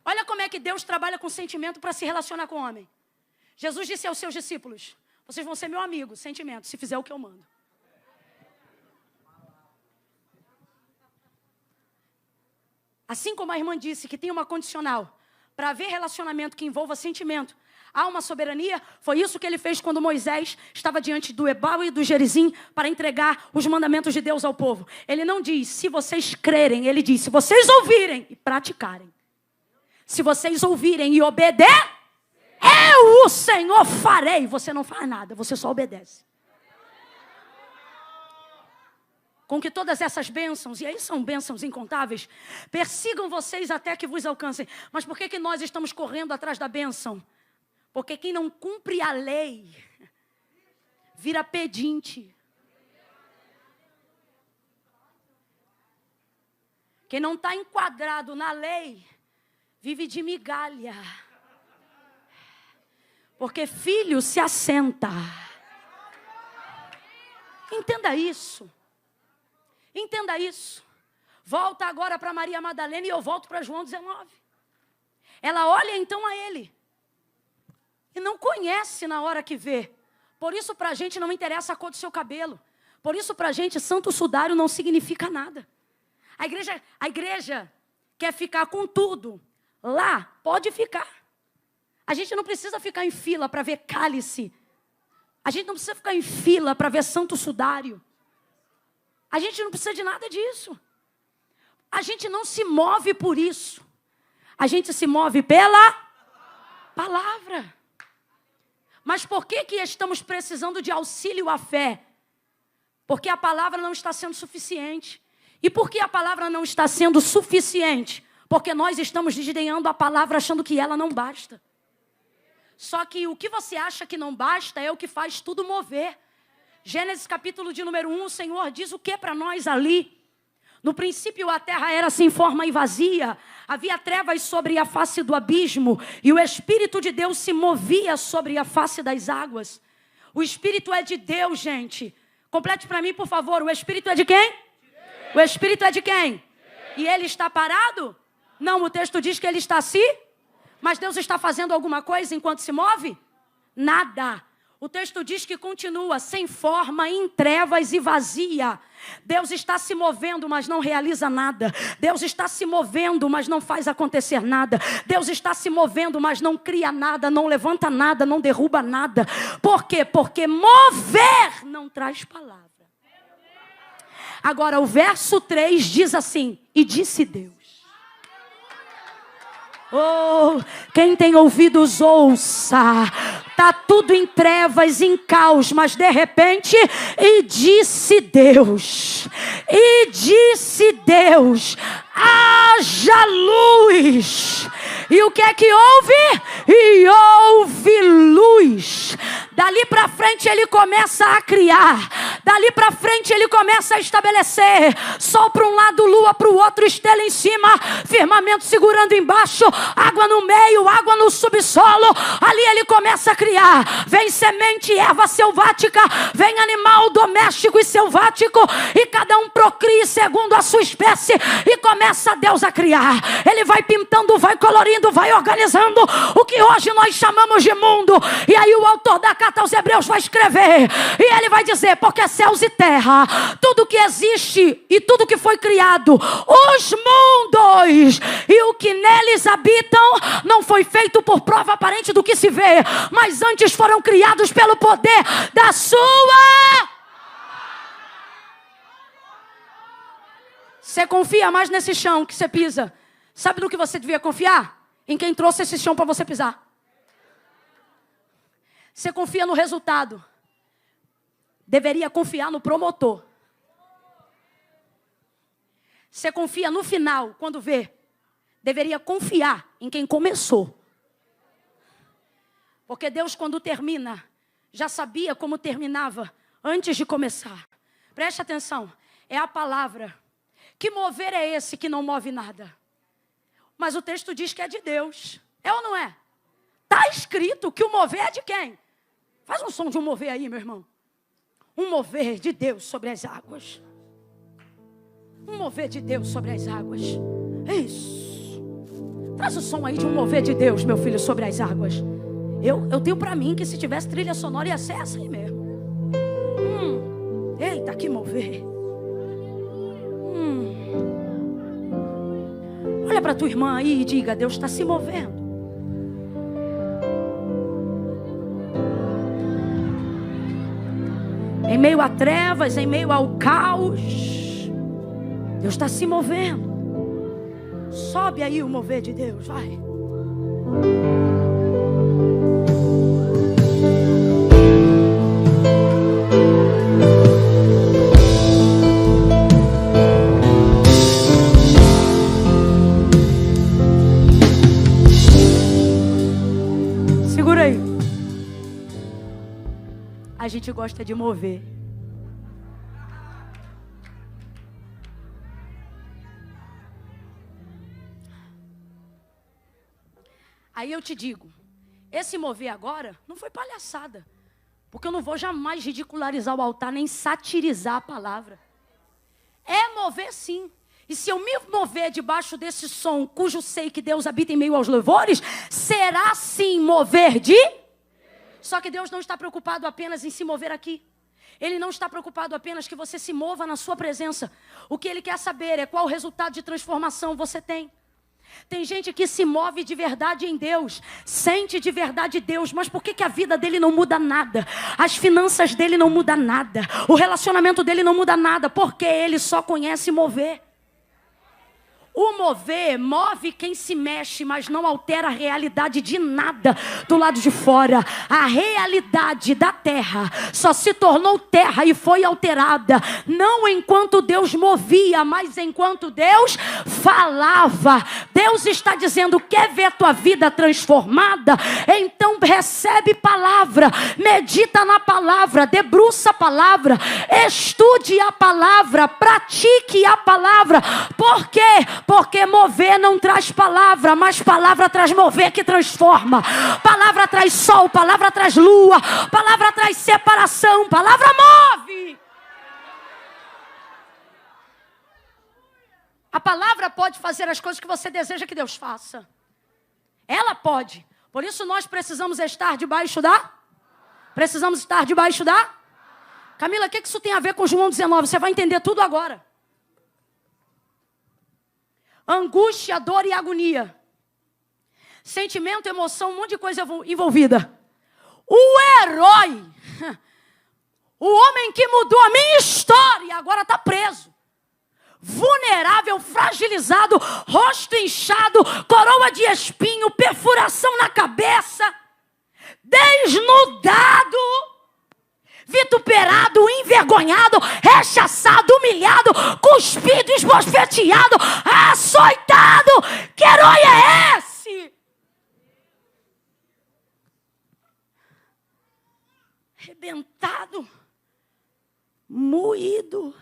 Speaker 1: Olha como é que Deus trabalha com sentimento para se relacionar com o homem. Jesus disse aos seus discípulos, vocês vão ser meu amigo, sentimento, se fizer o que eu mando. Assim como a irmã disse que tem uma condicional para haver relacionamento que envolva sentimento, há uma soberania. Foi isso que ele fez quando Moisés estava diante do Ebal e do Gerizim para entregar os mandamentos de Deus ao povo. Ele não diz, se vocês crerem, ele diz, se vocês ouvirem e praticarem. Se vocês ouvirem e obedecerem, eu, o Senhor, farei. Você não faz nada, você só obedece. com que todas essas bênçãos, e aí são bênçãos incontáveis, persigam vocês até que vos alcancem. Mas por que nós estamos correndo atrás da bênção? Porque quem não cumpre a lei vira pedinte. Quem não está enquadrado na lei vive de migalha. Porque filho se assenta. Entenda isso. Entenda isso. Volta agora para Maria Madalena e eu volto para João 19. Ela olha então a ele. E não conhece na hora que vê. Por isso para a gente não interessa a cor do seu cabelo. Por isso para a gente santo sudário não significa nada. A igreja quer ficar com tudo. Lá pode ficar. A gente não precisa ficar em fila para ver cálice. A gente não precisa ficar em fila para ver santo sudário. A gente não precisa de nada disso. A gente não se move por isso. A gente se move pela palavra. Mas por que estamos precisando de auxílio à fé? Porque a palavra não está sendo suficiente. E por que a palavra não está sendo suficiente? Porque nós estamos desdenhando a palavra achando que ela não basta. Só que o que você acha que não basta é o que faz tudo mover. Gênesis capítulo de número 1, o Senhor diz o que para nós ali? No princípio a terra era sem forma e vazia. Havia trevas sobre a face do abismo. E o Espírito de Deus se movia sobre a face das águas. O Espírito é de Deus, gente. Complete para mim, por favor. O Espírito é de quem? O Espírito é de quem? E ele está parado? Não, o texto diz que ele está assim. Mas Deus está fazendo alguma coisa enquanto se move? Nada. O texto diz que continua sem forma, em trevas e vazia. Deus está se movendo, mas não realiza nada. Deus está se movendo, mas não faz acontecer nada. Deus está se movendo, mas não cria nada, não levanta nada, não derruba nada. Por quê? Porque mover não traz palavra. Agora o verso 3 diz assim: e disse Deus. Oh, quem tem ouvidos ouça. Tá tudo em trevas, em caos, mas de repente, e disse Deus, haja luz. E o que é que houve? E houve luz. Dali para frente ele começa a criar. Dali para frente ele começa a estabelecer. Sol para um lado, lua para o outro, estrela em cima, firmamento segurando embaixo, água no meio, água no subsolo. Ali ele começa a criar. Vem semente, erva selvática, vem animal doméstico e selvático, e cada um procria segundo a sua espécie. E começa Deus a criar. Ele vai pintando, vai colorindo, vai organizando o que hoje nós chamamos de mundo. E aí o autor da carta aos Hebreus vai escrever, e ele vai dizer: porque céus e terra, tudo que existe e tudo que foi criado, os mundos e o que neles habitam, não foi feito por prova aparente do que se vê, mas antes foram criados pelo poder da sua. Você confia mais nesse chão que você pisa? Sabe no que você devia confiar? Em quem trouxe esse chão para você pisar. Você confia no resultado. Deveria confiar no promotor. Você confia no final, quando vê. Deveria confiar em quem começou. Porque Deus, quando termina, já sabia como terminava antes de começar. Preste atenção. É a palavra. Que mover é esse que não move nada? Mas o texto diz que é de Deus. É ou não é? Está escrito que o mover é de quem? Faz um som de um mover aí, meu irmão. Um mover de Deus sobre as águas. Um mover de Deus sobre as águas. Isso. Traz o som aí de um mover de Deus, meu filho, sobre as águas. Eu tenho para mim que se tivesse trilha sonora ia ser essa aí mesmo. Eita, que mover. Olha para tua irmã aí e diga: Deus está se movendo. Em meio a trevas, em meio ao caos, Deus está se movendo. Sobe aí o mover de Deus, vai. a gente gosta de mover. Aí eu te digo, esse mover agora não foi palhaçada. Porque eu não vou jamais ridicularizar o altar, nem satirizar a palavra. É mover sim. E se eu me mover debaixo desse som, cujo sei que Deus habita em meio aos louvores, será sim mover de... Só que Deus não está preocupado apenas em se mover aqui. Ele não está preocupado apenas que você se mova na sua presença. O que Ele quer saber é qual resultado de transformação você tem. Tem gente que se move de verdade em Deus, sente de verdade Deus, mas por que a vida dele não muda nada? As finanças dele não mudam nada, o relacionamento dele não muda nada, porque ele só conhece mover. O mover move quem se mexe, mas não altera a realidade de nada do lado de fora. A realidade da terra só se tornou terra e foi alterada, não enquanto Deus movia, mas enquanto Deus falava. Deus está dizendo, quer ver tua vida transformada? Então recebe palavra, medita na palavra, debruça a palavra, estude a palavra, pratique a palavra. Por quê? Porque mover não traz palavra, mas palavra traz mover que transforma. Palavra traz sol, palavra traz lua, palavra traz separação, palavra move. A palavra pode fazer as coisas que você deseja que Deus faça. Ela pode. Por isso nós precisamos estar debaixo da... Precisamos estar debaixo da... Camila, o que isso tem a ver com João 19? Você vai entender tudo agora. Angústia, dor e agonia. Sentimento, emoção, um monte de coisa envolvida. O herói, o homem que mudou a minha história, agora está preso. Vulnerável, fragilizado, rosto inchado, coroa de espinho, perfuração na cabeça, desnudado, vituperado, envergonhado, rechaçado, humilhado, cuspido, esbofeteado, açoitado. Que herói é esse? Arrebentado, moído,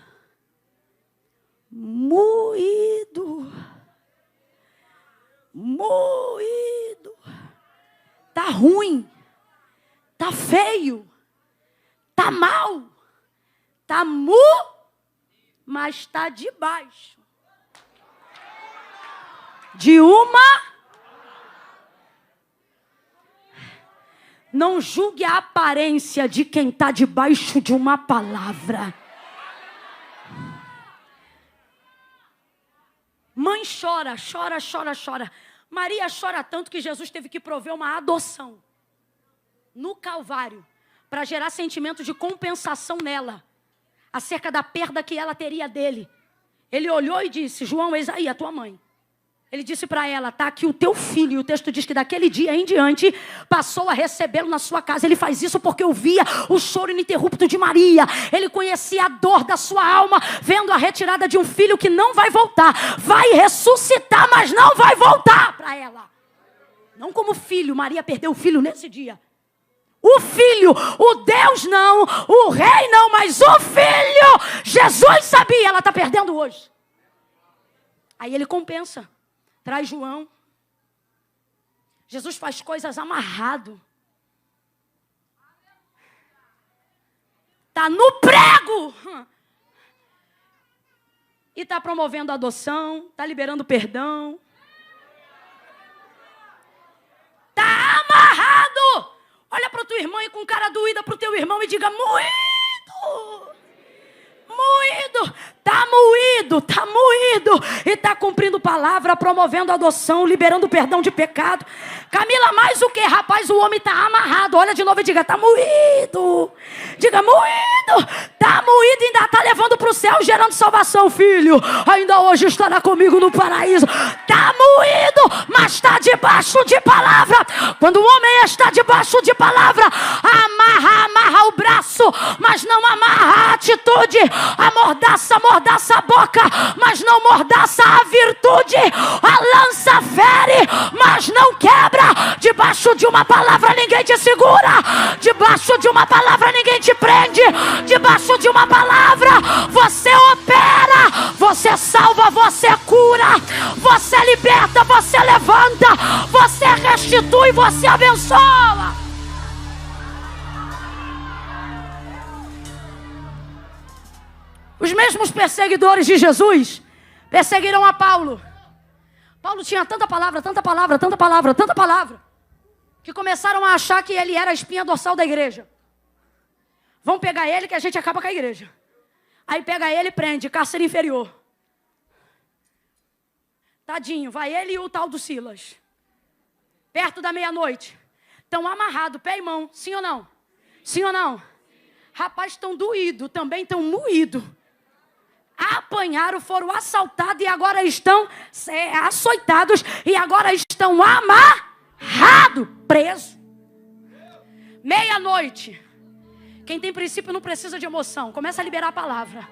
Speaker 1: tá ruim, tá feio, tá mal, tá mas tá debaixo de uma... Não julgue a aparência de quem está debaixo de uma palavra. Mãe chora. Maria chora tanto que Jesus teve que prover uma adoção no Calvário para gerar sentimento de compensação nela, acerca da perda que ela teria dele. Ele olhou e disse, João, eis aí a tua mãe. Ele disse para ela, está aqui o teu filho. E o texto diz que daquele dia em diante passou a recebê-lo na sua casa. Ele faz isso porque ouvia o choro ininterrupto de Maria. Ele conhecia a dor da sua alma, vendo a retirada de um filho que não vai voltar. Vai ressuscitar, mas não vai voltar para ela. Não como filho, Maria perdeu o filho nesse dia. O filho, o Deus não, o rei não, mas o filho, Jesus sabia, ela está perdendo hoje. Aí ele compensa. Traz João. Jesus faz coisas amarrado. Está no prego. E está promovendo a adoção. Está liberando perdão. Está amarrado. Olha para tua irmã e com cara doída para o teu irmão e diga, moído. Está moído e está cumprindo palavra, promovendo adoção, liberando perdão de pecado. Camila, mais o que, rapaz? O homem está amarrado. Olha de novo e diga, está moído. Diga, moído. Está moído e ainda está levando para o céu, gerando salvação, filho. Ainda hoje estará comigo no paraíso. Está moído, mas está debaixo de palavra. Quando o homem está debaixo de palavra, amarra o braço, mas não amarra a atitude. A mordaça amordaça a boca, mas não mordaça a virtude. A lança fere, mas não quebra. Debaixo de uma palavra ninguém te segura. Debaixo de uma palavra ninguém te prende. Debaixo de uma palavra você opera, você salva, você cura, você liberta, você levanta, você restitui, você abençoa. Os mesmos perseguidores de Jesus perseguiram a Paulo. Paulo tinha tanta palavra, tanta palavra, tanta palavra, tanta palavra, que começaram a achar que ele era a espinha dorsal da igreja. Vão pegar ele que a gente acaba com a igreja. Aí pega ele e prende, cárcere inferior. Tadinho, vai ele e o tal do Silas. Perto da meia-noite. Estão amarrados, pé e mão, sim ou não? Sim ou não? Rapaz, estão doídos, também estão moídos. Apanharam, foram assaltados e agora estão açoitados e agora estão amarrados, presos. Meia-noite. Quem tem princípio não precisa de emoção. Começa a liberar a palavra.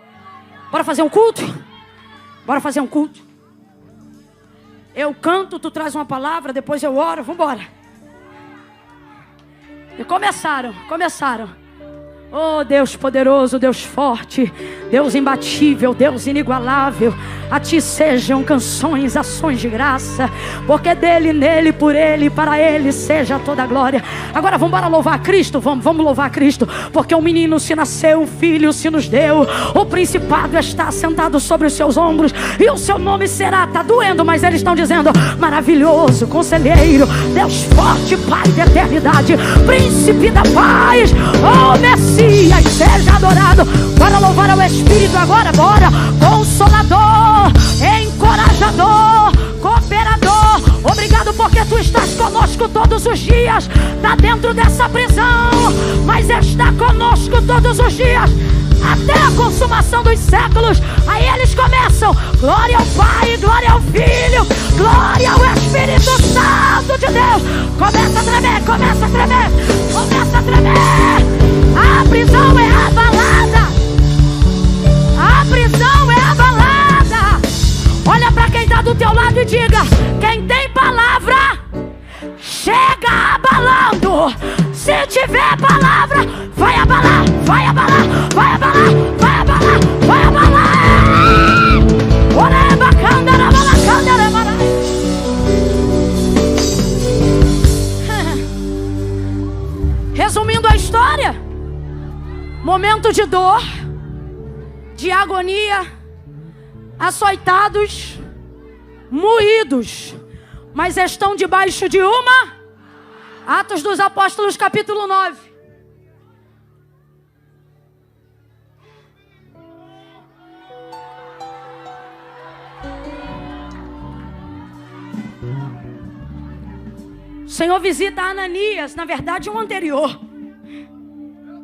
Speaker 1: Bora fazer um culto? Bora fazer um culto. Eu canto, tu traz uma palavra, depois eu oro, vamos embora. E começaram. Oh, Deus poderoso, Deus forte, Deus imbatível, Deus inigualável. A ti sejam canções, ações de graça, porque dele, nele, por ele, para ele seja toda a glória. Agora vamos embora louvar a Cristo, vamos louvar a Cristo, porque um menino se nasceu, um filho se nos deu, o principado está sentado sobre os seus ombros, e o seu nome será, tá doendo, mas eles estão dizendo, maravilhoso, conselheiro, Deus forte, Pai da eternidade, príncipe da paz, oh Messias, seja adorado. Bora louvar ao Espírito agora, bora. Consolador, encorajador, cooperador, obrigado porque tu estás conosco todos os dias. Está dentro dessa prisão, mas está conosco todos os dias, até a consumação dos séculos. Aí eles começam, glória ao Pai, glória ao Filho, glória ao Espírito Santo de Deus. Começa a tremer, começa a tremer, começa a tremer. A prisão é abalada, a prisão é abalada. Olha para quem está do teu lado e diga, quem tem palavra chega abalando. Se tiver palavra, vai abalar, vai abalar, vai abalar, vai abalar, vai abalar. Resumindo a história, momento de dor, de agonia, açoitados, moídos, mas estão debaixo de uma. Atos dos Apóstolos, capítulo 9. O Senhor visita Ananias, na verdade um anterior,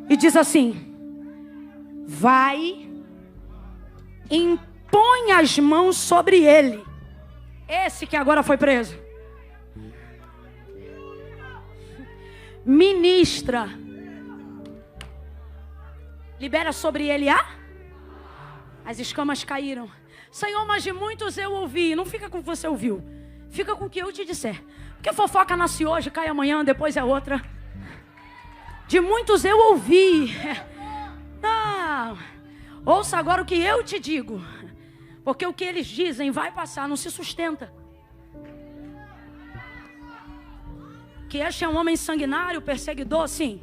Speaker 1: e diz assim: vai, impõe as mãos sobre ele, esse que agora foi preso, ministra, libera sobre ele as escamas caíram. Senhor, mas de muitos eu ouvi. Não fica com o que você ouviu, fica com o que eu te disser, porque fofoca nasce hoje, cai amanhã, depois é outra. De muitos eu ouvi. Não, ouça agora o que eu te digo, porque o que eles dizem vai passar, não se sustenta. Que este é um homem sanguinário, perseguidor, sim,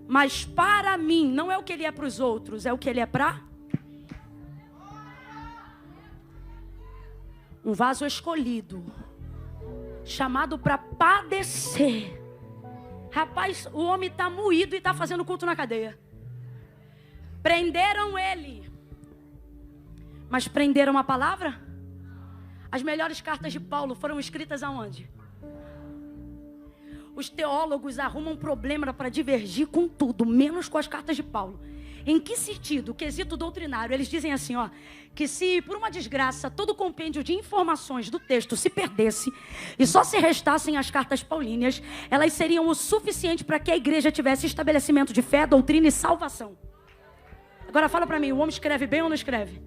Speaker 1: mas para mim não é o que ele é para os outros, é o que ele é para um vaso escolhido, chamado para padecer. Rapaz, o homem está moído e está fazendo culto na cadeia. Prenderam ele, mas prenderam a palavra? As melhores cartas de Paulo foram escritas aonde? Os teólogos arrumam problema para divergir com tudo, menos com as cartas de Paulo. Em que sentido? Quesito doutrinário. Eles dizem assim, ó, que se por uma desgraça todo o compêndio de informações do texto se perdesse e só se restassem as cartas paulíneas, elas seriam o suficiente para que a igreja tivesse estabelecimento de fé, doutrina e salvação. Agora fala para mim, o homem escreve bem ou não escreve?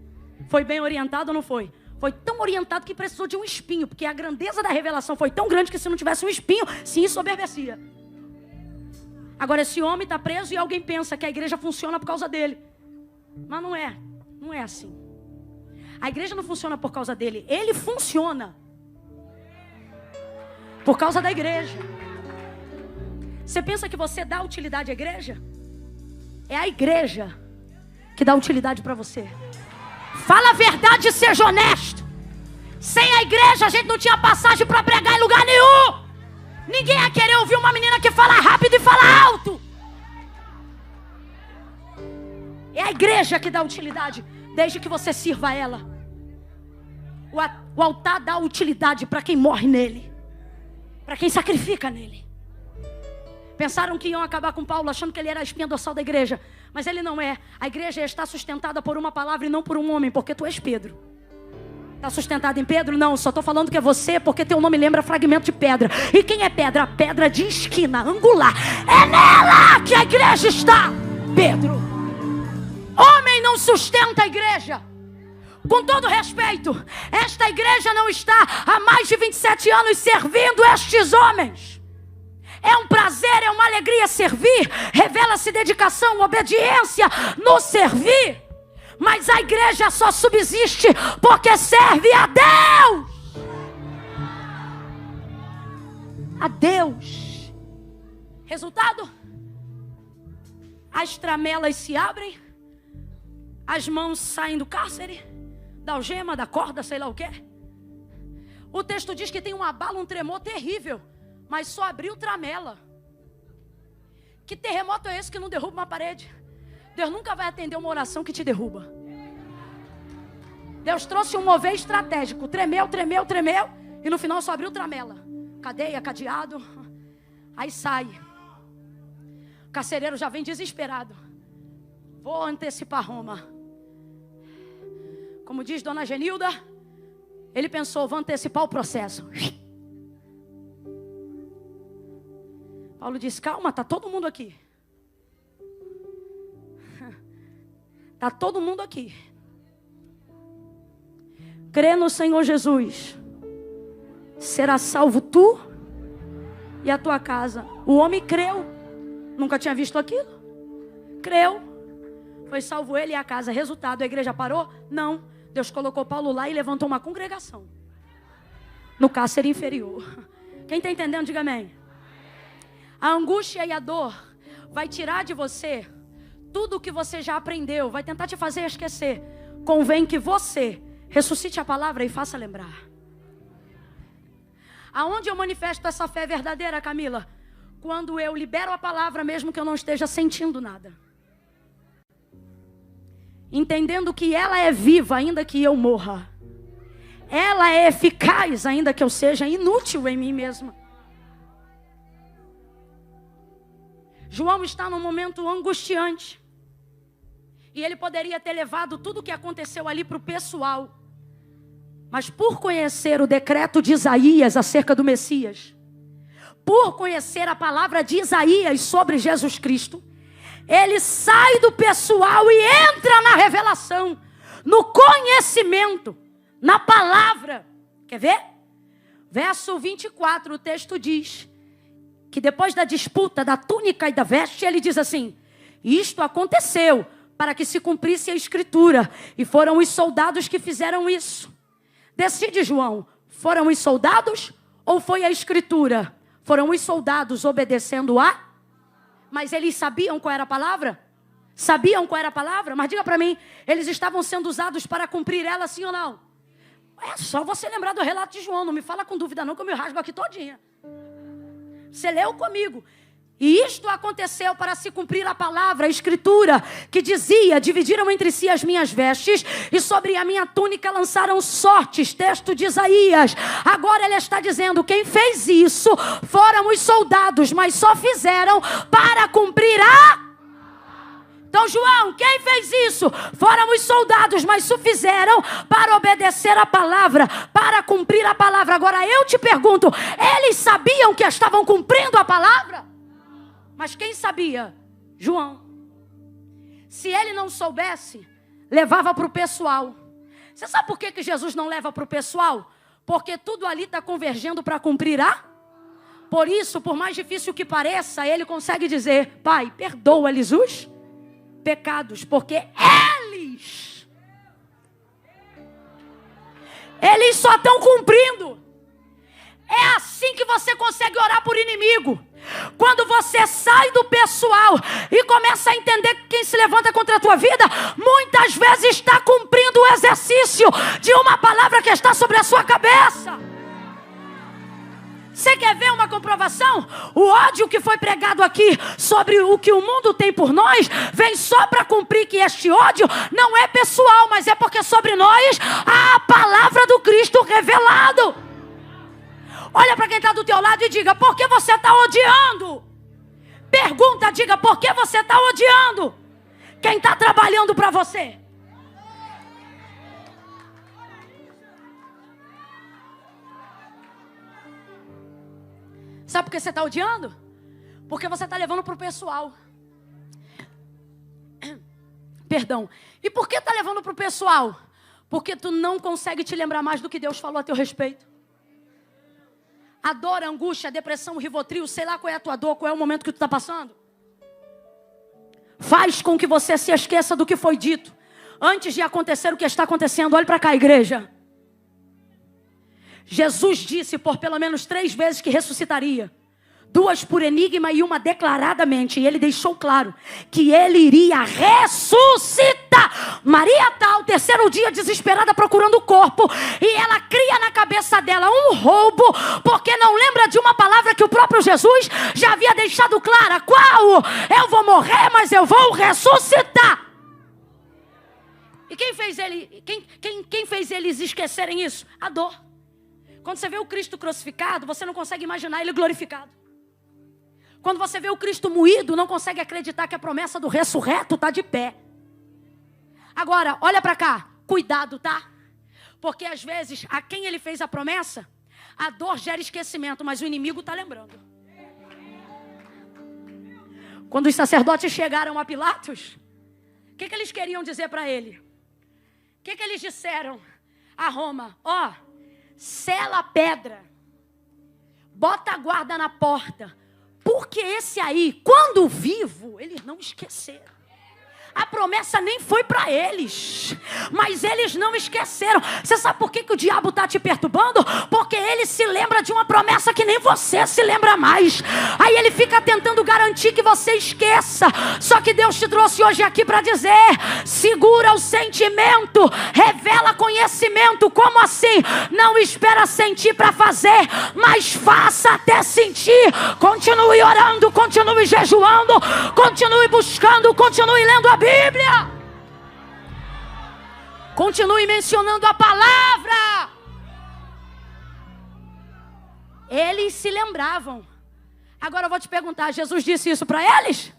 Speaker 1: Foi bem orientado ou não foi? Foi tão orientado que precisou de um espinho, porque a grandeza da revelação foi tão grande que se não tivesse um espinho, se ensoberbecia. Agora esse homem está preso e alguém pensa que a igreja funciona por causa dele. Mas não é assim. A igreja não funciona por causa dele, ele funciona por causa da igreja. Você pensa que você dá utilidade à igreja? É a igreja que dá utilidade para você. Fala a verdade e seja honesto. Sem a igreja a gente não tinha passagem para pregar em lugar nenhum. Ninguém ia querer ouvir uma menina que fala rápido e fala alto. É a igreja que dá utilidade, desde que você sirva a ela. O altar dá utilidade para quem morre nele, para quem sacrifica nele. Pensaram que iam acabar com Paulo, achando que ele era a espinha dorsal da igreja. Mas ele não é. A igreja está sustentada por uma palavra e não por um homem, porque tu és Pedro. Está sustentada em Pedro? Não, só estou falando que é você, porque teu nome lembra fragmento de pedra. E quem é pedra? Pedra de esquina, angular. É nela que a igreja está, Pedro. Homem não sustenta a igreja. Com todo respeito, esta igreja não está há mais de 27 anos servindo estes homens. É um prazer, é uma alegria servir. Revela-se dedicação, obediência no servir. Mas a igreja só subsiste porque serve a Deus. A Deus. Resultado? As tramelas se abrem. As mãos saem do cárcere, da algema, da corda, sei lá o quê. O texto diz que tem um abalo, um tremor terrível. Mas só abriu tramela. Que terremoto é esse que não derruba uma parede? Deus nunca vai atender uma oração que te derruba. Deus trouxe um mover estratégico. Tremeu. E no final só abriu tramela. Cadeia, cadeado. Aí sai. O carcereiro já vem desesperado. Vou antecipar Roma. Como diz Dona Genilda, ele pensou, vou antecipar o processo. Paulo disse, calma, está todo mundo aqui. Está todo mundo aqui. Crê no Senhor Jesus. Será salvo tu e a tua casa. O homem creu. Nunca tinha visto aquilo. Creu. Foi salvo ele e a casa. Resultado, a igreja parou? Não. Deus colocou Paulo lá e levantou uma congregação. No cárcere inferior. Quem está entendendo, diga amém. A angústia e a dor vai tirar de você tudo o que você já aprendeu, vai tentar te fazer esquecer. Convém que você ressuscite a palavra e faça lembrar. Aonde eu manifesto essa fé verdadeira, Camila? Quando eu libero a palavra mesmo que eu não esteja sentindo nada. Entendendo que ela é viva ainda que eu morra. Ela é eficaz ainda que eu seja inútil em mim mesma. João está num momento angustiante. E ele poderia ter levado tudo o que aconteceu ali para o pessoal. Mas por conhecer o decreto de Isaías acerca do Messias, por conhecer a palavra de Isaías sobre Jesus Cristo, ele sai do pessoal e entra na revelação, no conhecimento, na palavra. Quer ver? Verso 24, o texto diz que depois da disputa da túnica e da veste, ele diz assim: isto aconteceu para que se cumprisse a escritura, e foram os soldados que fizeram isso. Decide, João, foram os soldados ou foi a escritura? Foram os soldados obedecendo a... Mas eles sabiam qual era a palavra? Sabiam qual era a palavra? Mas diga para mim, eles estavam sendo usados para cumprir ela, sim ou não? É só você lembrar do relato de João, não me fala com dúvida não, que eu me rasgo aqui todinha. Você leu comigo. E isto aconteceu para se cumprir a palavra, a escritura, que dizia: dividiram entre si as minhas vestes e sobre a minha túnica lançaram sortes. Texto de Isaías. Agora ele está dizendo: quem fez isso foram os soldados, mas só fizeram para cumprir a... Então, João, quem fez isso? Foram os soldados, mas só fizeram para obedecer a palavra, para cumprir a palavra. Agora eu te pergunto, eles sabiam que estavam cumprindo a palavra? Mas quem sabia? João. Se ele não soubesse, levava para o pessoal. Você sabe por que Jesus não leva para o pessoal? Porque tudo ali está convergendo para cumprir a... Por isso, por mais difícil que pareça, ele consegue dizer: Pai, perdoa-lhes os pecados, porque eles só estão cumprindo. É assim que você consegue orar por inimigo. Quando você sai do pessoal e começa a entender que quem se levanta contra a tua vida, muitas vezes está cumprindo o exercício de uma palavra que está sobre a sua cabeça. Você quer ver uma comprovação? O ódio que foi pregado aqui sobre o que o mundo tem por nós, vem só para cumprir que este ódio não é pessoal, mas é porque sobre nós há a palavra do Cristo revelado. Olha para quem está do teu lado e diga: por que você está odiando? Pergunta, diga: por que você está odiando quem está trabalhando para você? Sabe por que você está odiando? Porque você está levando para o pessoal. Perdão. E por que está levando para o pessoal? Porque tu não consegue te lembrar mais do que Deus falou a teu respeito. A dor, a angústia, a depressão, o Rivotril, sei lá qual é a tua dor, qual é o momento que tu está passando. Faz com que você se esqueça do que foi dito. Antes de acontecer o que está acontecendo, olhe para cá, igreja. Jesus disse por pelo menos 3 vezes que ressuscitaria. 2 por enigma e 1 declaradamente. E ele deixou claro que ele iria ressuscitar. Maria está ao 3º dia desesperada procurando o corpo. E ela cria na cabeça dela um roubo. Porque não lembra de uma palavra que o próprio Jesus já havia deixado clara. Qual? Eu vou morrer, mas eu vou ressuscitar. E quem fez eles esquecerem isso? A dor. Quando você vê o Cristo crucificado, você não consegue imaginar ele glorificado. Quando você vê o Cristo moído, não consegue acreditar que a promessa do ressurreto está de pé. Agora, olha para cá. Cuidado, tá? Porque às vezes, a quem ele fez a promessa, a dor gera esquecimento, mas o inimigo está lembrando. Quando os sacerdotes chegaram a Pilatos, o que eles queriam dizer para ele? O que eles disseram a Roma? Sela a pedra, bota a guarda na porta, porque esse aí, quando vivo, eles não esqueceram. A promessa nem foi para eles, mas eles não esqueceram. Você sabe por que o diabo está te perturbando? Porque ele se lembra de uma promessa que nem você se lembra mais. Aí ele fica tentando garantir que você esqueça. Só que Deus te trouxe hoje aqui para dizer: segura o sentimento, revela conhecimento. Como assim? Não espera sentir para fazer, mas faça até sentir. Continue orando, continue jejuando, continue buscando, continue lendo a Bíblia. Continue mencionando a palavra. Eles se lembravam. Agora eu vou te perguntar: Jesus disse isso para eles?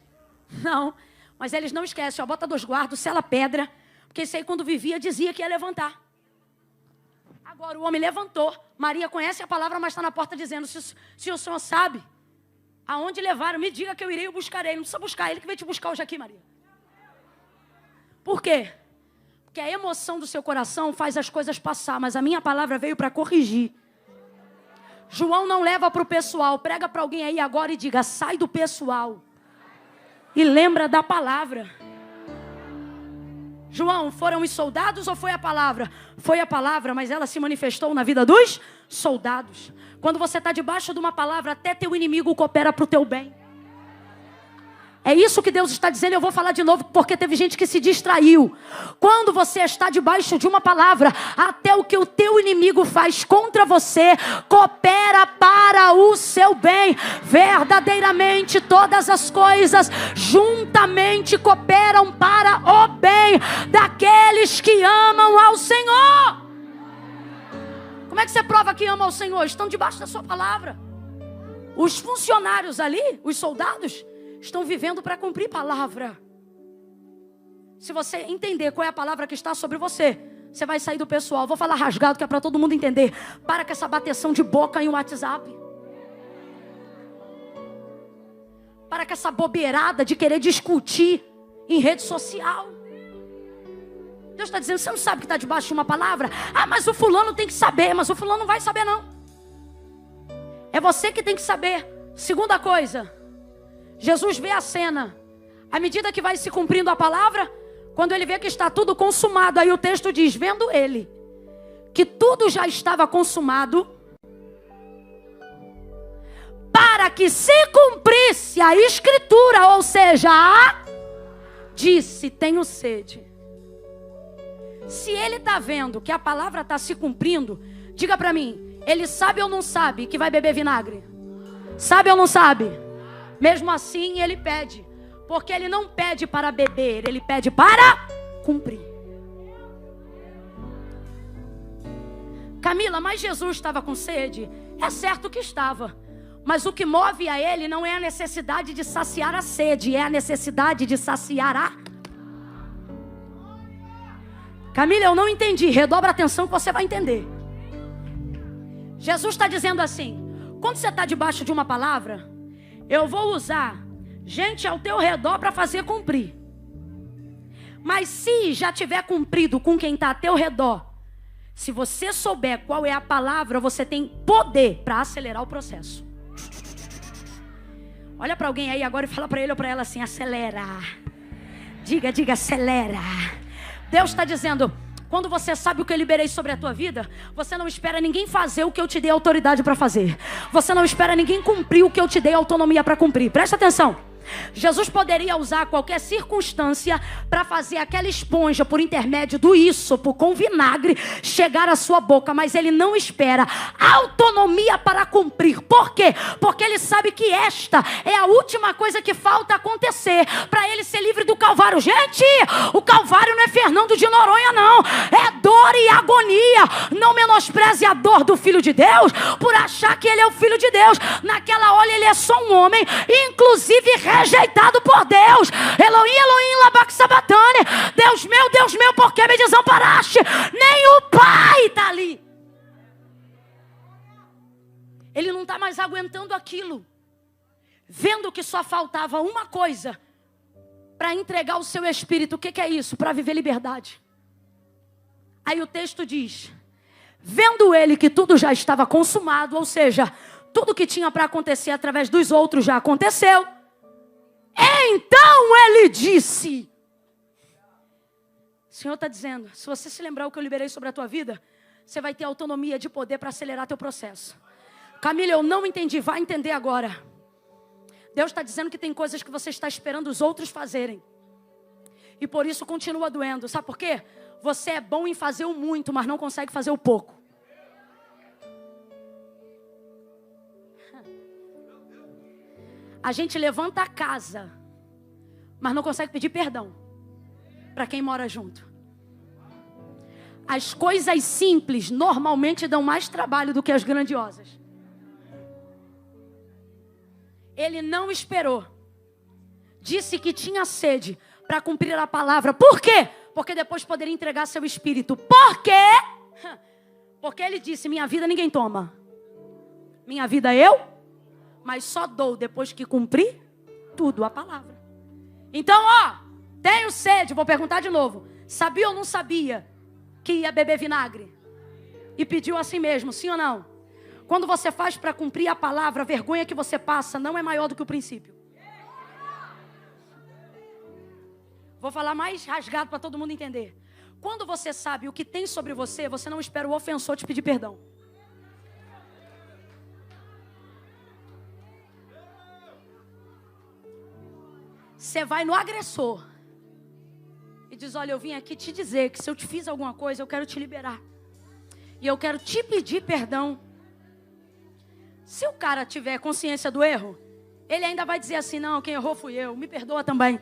Speaker 1: Não, mas eles não esquecem. Bota 2 guardas, sela a pedra, porque isso aí quando vivia dizia que ia levantar. Agora o homem levantou. Maria conhece a palavra, mas está na porta dizendo: se o Senhor sabe aonde levaram, me diga que eu irei e o buscarei. Não precisa buscar, ele que veio te buscar hoje aqui, Maria. Por quê? Porque a emoção do seu coração faz as coisas passar, mas a minha palavra veio para corrigir. João não leva para o pessoal, prega para alguém aí agora e diga: sai do pessoal e lembra da palavra. João, foram os soldados ou foi a palavra? Foi a palavra, mas ela se manifestou na vida dos soldados. Quando você está debaixo de uma palavra, até teu inimigo coopera para o teu bem. É isso que Deus está dizendo. Eu vou falar de novo porque teve gente que se distraiu. Quando você está debaixo de uma palavra, até o que o teu inimigo faz contra você coopera para o seu bem. Verdadeiramente todas as coisas juntamente cooperam para o bem daqueles que amam ao Senhor. Como é que você prova que ama ao Senhor? Estão debaixo da sua palavra. Os funcionários ali, os soldados, estão vivendo para cumprir palavra. Se você entender qual é a palavra que está sobre você, você vai sair do pessoal. Vou falar rasgado que é para todo mundo entender. Para com essa bateção de boca em WhatsApp. Para com essa bobeirada de querer discutir em rede social. Deus está dizendo, você não sabe que está debaixo de uma palavra? Ah, mas o fulano tem que saber. Mas o fulano não vai saber não. É você que tem que saber. Segunda coisa, Jesus vê a cena. À medida que vai se cumprindo a palavra, quando ele vê que está tudo consumado, aí o texto diz, vendo ele que tudo já estava consumado, para que se cumprisse a escritura, ou seja, disse, tenho sede. Se ele está vendo que a palavra está se cumprindo, diga para mim, ele sabe ou não sabe que vai beber vinagre? Sabe ou não sabe? Mesmo assim ele pede, porque ele não pede para beber, ele pede para cumprir. Camila, mas Jesus estava com sede? É certo que estava. Mas o que move a ele não é a necessidade de saciar a sede, é a necessidade de saciar a... Camila, eu não entendi. Redobra a atenção que você vai entender. Jesus está dizendo assim, quando você está debaixo de uma palavra, eu vou usar gente ao teu redor para fazer cumprir. Mas se já tiver cumprido com quem está ao teu redor, se você souber qual é a palavra, você tem poder para acelerar o processo. Olha para alguém aí agora e fala para ele ou para ela assim, acelera. Diga, acelera. Deus está dizendo, quando você sabe o que eu liberei sobre a tua vida, você não espera ninguém fazer o que eu te dei autoridade para fazer. Você não espera ninguém cumprir o que eu te dei autonomia para cumprir. Presta atenção. Jesus poderia usar qualquer circunstância para fazer aquela esponja por intermédio do ísopo com vinagre chegar à sua boca, mas ele não espera autonomia para cumprir. Por quê? Porque ele sabe que esta é a última coisa que falta acontecer para ele ser livre do Calvário. Gente, o Calvário não é Fernando de Noronha não, é dor e agonia. Não menospreze a dor do Filho de Deus por achar que ele é o Filho de Deus. Naquela hora ele é só um homem, inclusive rejeitado por Deus. Elohim, Elohim, Labaque Sabatane. Deus meu, por que me desamparaste? Nem o Pai está ali. Ele não está mais aguentando aquilo. Vendo que só faltava uma coisa para entregar o seu espírito. O que é isso? Para viver liberdade. Aí o texto diz, vendo ele que tudo já estava consumado, ou seja, tudo que tinha para acontecer através dos outros já aconteceu. Então ele disse, o Senhor está dizendo, se você se lembrar o que eu liberei sobre a tua vida, você vai ter autonomia de poder para acelerar teu processo. Camila, eu não entendi, vai entender agora. Deus está dizendo que tem coisas que você está esperando os outros fazerem, e por isso continua doendo. Sabe por quê? Você é bom em fazer o muito, mas não consegue fazer o pouco. A gente levanta a casa, mas não consegue pedir perdão para quem mora junto. As coisas simples normalmente dão mais trabalho do que as grandiosas. Ele não esperou. Disse que tinha sede para cumprir a palavra. Por quê? Porque depois poderia entregar seu espírito. Por quê? Porque ele disse, minha vida ninguém toma. Minha vida mas só dou depois que cumprir tudo, a palavra. Então, tenho sede, vou perguntar de novo. Sabia ou não sabia que ia beber vinagre? E pediu assim mesmo, sim ou não? Quando você faz para cumprir a palavra, a vergonha que você passa não é maior do que o princípio. Vou falar mais rasgado para todo mundo entender. Quando você sabe o que tem sobre você, você não espera o ofensor te pedir perdão. Você vai no agressor e diz, olha, eu vim aqui te dizer que se eu te fiz alguma coisa, eu quero te liberar. E eu quero te pedir perdão. Se o cara tiver consciência do erro, ele ainda vai dizer assim, não, quem errou fui eu, me perdoa também.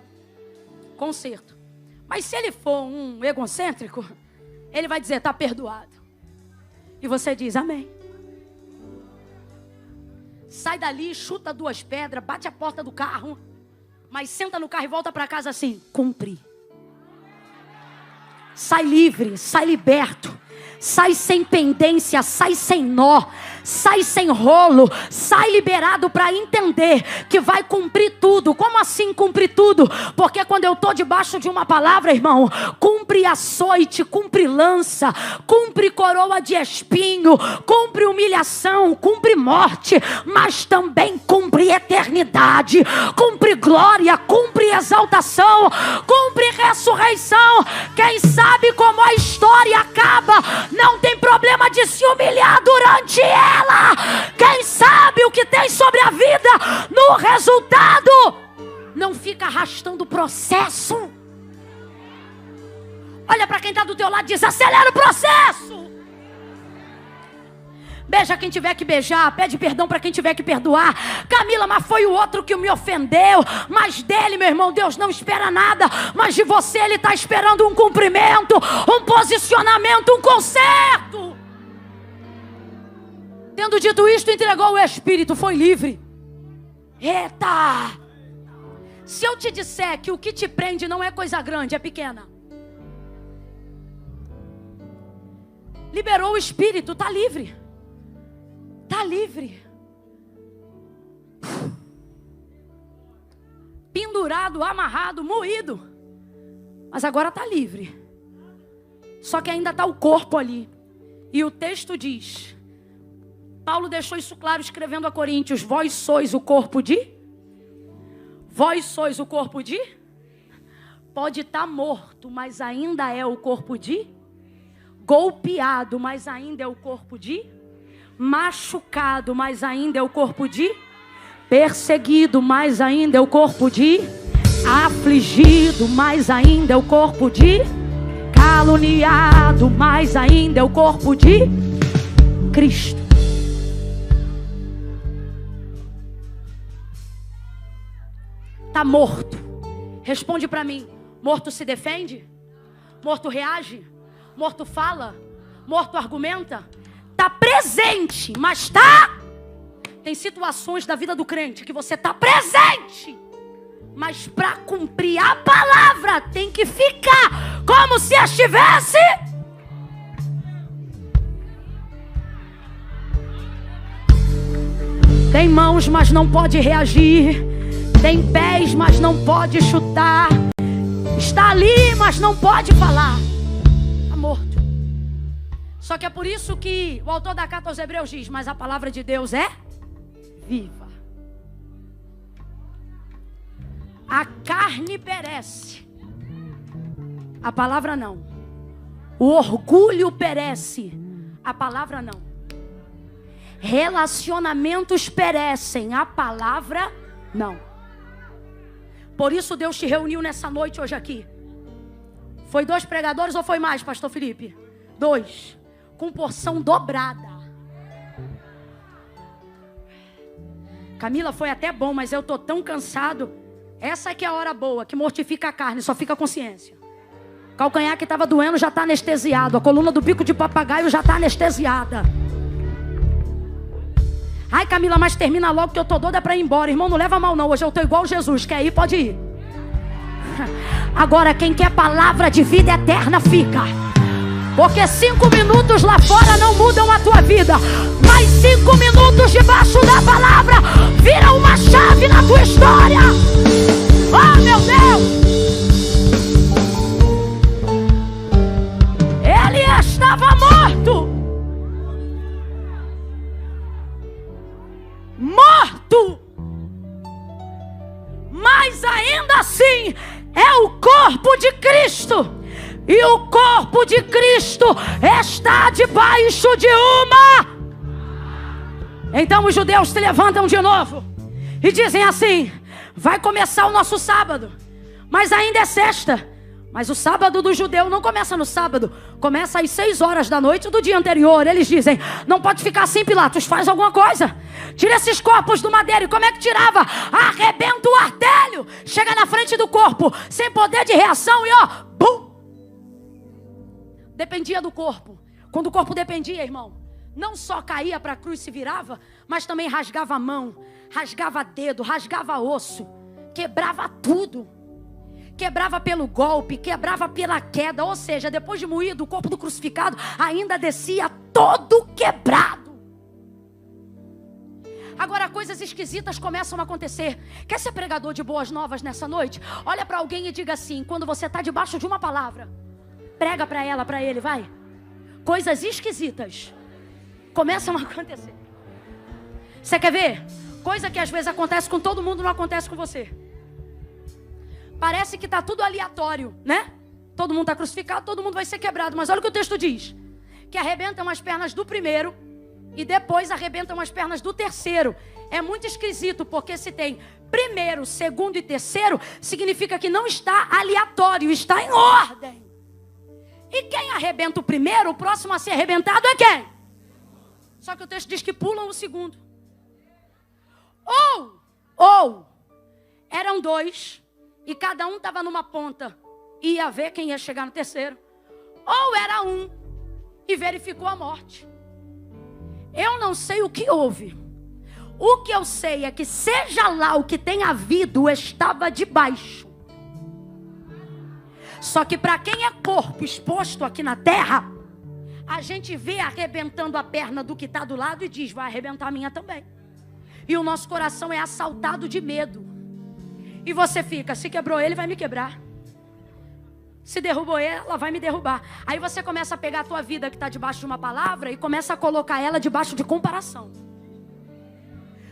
Speaker 1: Conserto. Mas se ele for um egocêntrico, ele vai dizer, está perdoado. E você diz, amém. Sai dali, chuta 2 pedras, bate a porta do carro, mas senta no carro e volta para casa assim, cumpri. Sai livre, sai liberto, sai sem pendência, sai sem nó, sai sem rolo, sai liberado para entender que vai cumprir tudo. Como assim cumprir tudo? Porque quando eu estou debaixo de uma palavra, irmão, cumpre açoite, cumpre lança, cumpre coroa de espinho, cumpre humilhação, cumpre morte, mas também cumpre eternidade, cumpre glória, cumpre exaltação, cumpre ressurreição. Quem sabe como a história acaba, não tem problema de se humilhar durante ela. Quem sabe o que tem sobre a vida no resultado, não fica arrastando o processo. Olha para quem está do teu lado e diz: acelera o processo. Beija quem tiver que beijar, pede perdão para quem tiver que perdoar. Camila, mas foi o outro que me ofendeu. Mas dele, meu irmão, Deus não espera nada. Mas de você Ele está esperando um cumprimento, um posicionamento, um conserto. Tendo dito isto, entregou o Espírito, foi livre. Eita! Se eu te disser que o que te prende não é coisa grande, é pequena. Liberou o Espírito, está livre. Está livre. Pendurado, amarrado, moído. Mas agora está livre. Só que ainda está o corpo ali. E o texto diz, Paulo deixou isso claro escrevendo a Coríntios: vós sois o corpo de? Vós sois o corpo de? Pode estar morto, mas ainda é o corpo de? Golpeado, mas ainda é o corpo de? Machucado, mas ainda é o corpo de? Perseguido, mas ainda é o corpo de? Afligido, mas ainda é o corpo de? Caluniado, mas ainda é o corpo de? Cristo. Está morto. Responde para mim: morto se defende? Morto reage? Morto fala? Morto argumenta? Está presente, mas está. Tem situações da vida do crente que você está presente, mas para cumprir a palavra tem que ficar como se estivesse. Tem mãos, mas não pode reagir. Tem pés, mas não pode chutar. Está ali, mas não pode falar. Está morto. Só que é por isso que o autor da carta aos Hebreus diz: mas a palavra de Deus é viva. A carne perece, a palavra não. O orgulho perece, a palavra não. Relacionamentos perecem, a palavra não. Por isso Deus te reuniu nessa noite hoje aqui. Foi 2 pregadores ou foi mais, pastor Felipe? 2. Com porção dobrada. Camila, foi até bom, mas eu tô tão cansado. Essa aqui é a hora boa, que mortifica a carne, só fica a consciência. Calcanhar que estava doendo já está anestesiado. A coluna do bico de papagaio já está anestesiada. Ai, Camila, mas termina logo que eu tô doida para ir embora. Irmão, não leva mal não, hoje eu tô igual Jesus. Quer ir, pode ir. Agora, quem quer palavra de vida eterna, fica. Porque 5 minutos lá fora não mudam a tua vida. Mas 5 minutos debaixo da palavra viram uma chave na tua história. Oh, meu Deus! Ele estava morto. Morto. Mas ainda assim é o corpo de Cristo. E o corpo de Cristo está debaixo de uma. Então os judeus se levantam de novo e dizem assim: vai começar o nosso sábado, mas ainda é sexta. Mas o sábado do judeu não começa no sábado, começa às 6 horas da noite do dia anterior. Eles dizem: não pode ficar assim, Pilatos, faz alguma coisa. Tira esses corpos do madeiro. E como é que tirava? Arrebenta o artelho, chega na frente do corpo, sem poder de reação e ó, bum! Dependia do corpo. Quando o corpo dependia, irmão, não só caía para a cruz, se virava, mas também rasgava a mão, rasgava dedo, rasgava osso, quebrava tudo. Quebrava pelo golpe, quebrava pela queda. Ou seja, depois de moído, o corpo do crucificado ainda descia todo quebrado. Agora coisas esquisitas começam a acontecer. Quer ser pregador de boas novas nessa noite? Olha para alguém e diga assim: quando você está debaixo de uma palavra, prega para ela, para ele, vai. Coisas esquisitas começam a acontecer. Você quer ver? Coisa que às vezes acontece com todo mundo, não acontece com você. Parece que está tudo aleatório, né? Todo mundo está crucificado, todo mundo vai ser quebrado. Mas olha o que o texto diz: que arrebentam as pernas do primeiro e depois arrebentam as pernas do terceiro. É muito esquisito, porque se tem primeiro, segundo e terceiro, significa que não está aleatório, está em ordem. E quem arrebenta o primeiro, o próximo a ser arrebentado é quem? Só que o texto diz que pulam o segundo. Ou eram dois e cada um estava numa ponta e ia ver quem ia chegar no terceiro. Ou era um e verificou a morte. Eu não sei o que houve. O que eu sei é que seja lá o que tem havido, estava debaixo. Só que para quem é corpo exposto aqui na terra, a gente vê arrebentando a perna do que está do lado e diz: vai arrebentar a minha também. E o nosso coração é assaltado de medo. E você fica: se quebrou ele, vai me quebrar. Se derrubou ela, vai me derrubar. Aí você começa a pegar a tua vida que está debaixo de uma palavra e começa a colocar ela debaixo de comparação.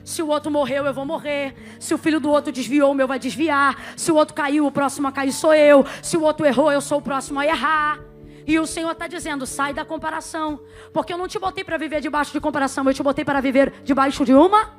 Speaker 1: Se o outro morreu, eu vou morrer. Se o filho do outro desviou, o meu vai desviar. Se o outro caiu, o próximo a cair sou eu. Se o outro errou, eu sou o próximo a errar. E o Senhor está dizendo: sai da comparação. Porque eu não te botei para viver debaixo de comparação, eu te botei para viver debaixo de uma...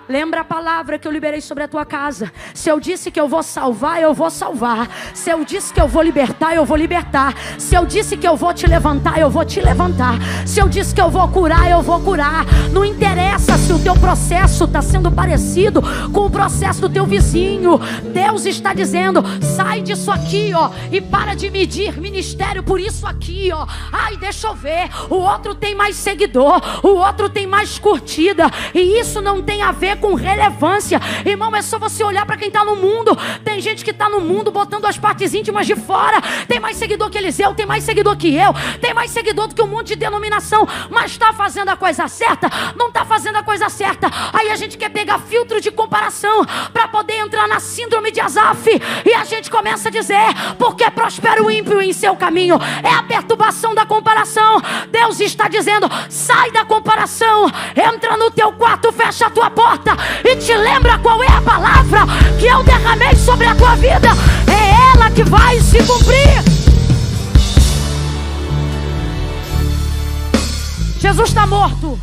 Speaker 1: Lembra a palavra que eu liberei sobre a tua casa. Se eu disse que eu vou salvar, eu vou salvar. Se eu disse que eu vou libertar, eu vou libertar. Se eu disse que eu vou te levantar, eu vou te levantar. Se eu disse que eu vou curar, eu vou curar. Não interessa se o teu processo está sendo parecido com o processo do teu vizinho. Deus está dizendo: sai disso aqui, ó, e para de medir ministério por isso aqui, ó. Ai, deixa eu ver, o outro tem mais seguidor, o outro tem mais curtida. E isso não tem a ver com relevância, irmão. É só você olhar para quem está no mundo. Tem gente que está no mundo botando as partes íntimas de fora. Tem mais seguidor que Eliseu, tem mais seguidor que eu, tem mais seguidor do que um monte de denominação. Mas está fazendo a coisa certa? Não está fazendo a coisa certa. Aí a gente quer pegar filtro de comparação para poder entrar na síndrome de Asaf. E a gente começa a dizer: porque prospera o ímpio em seu caminho. É a perturbação da comparação. Deus está dizendo: sai da comparação, entra no teu quarto, fecha a tua porta e te lembra qual é a palavra que eu derramei sobre a tua vida. É ela que vai se cumprir. Jesus está morto.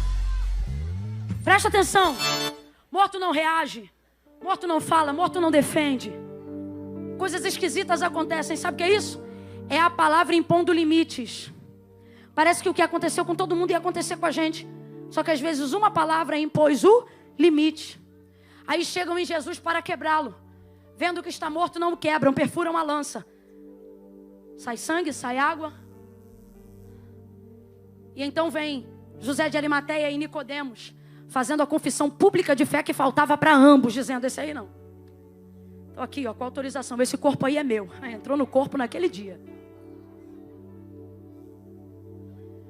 Speaker 1: Presta atenção. Morto não reage, morto não fala, morto não defende. Coisas esquisitas acontecem. Sabe o que é isso? É a palavra impondo limites. Parece que o que aconteceu com todo mundo ia acontecer com a gente. Só que às vezes uma palavra impôs o limite. Aí chegam em Jesus para quebrá-lo. Vendo que está morto, não o quebram, perfuram a lança. Sai sangue, sai água. E então vem José de Arimateia e Nicodemos, fazendo a confissão pública de fé que faltava para ambos, dizendo: esse aí não. Estou aqui, ó, com autorização, esse corpo aí é meu. Entrou no corpo naquele dia.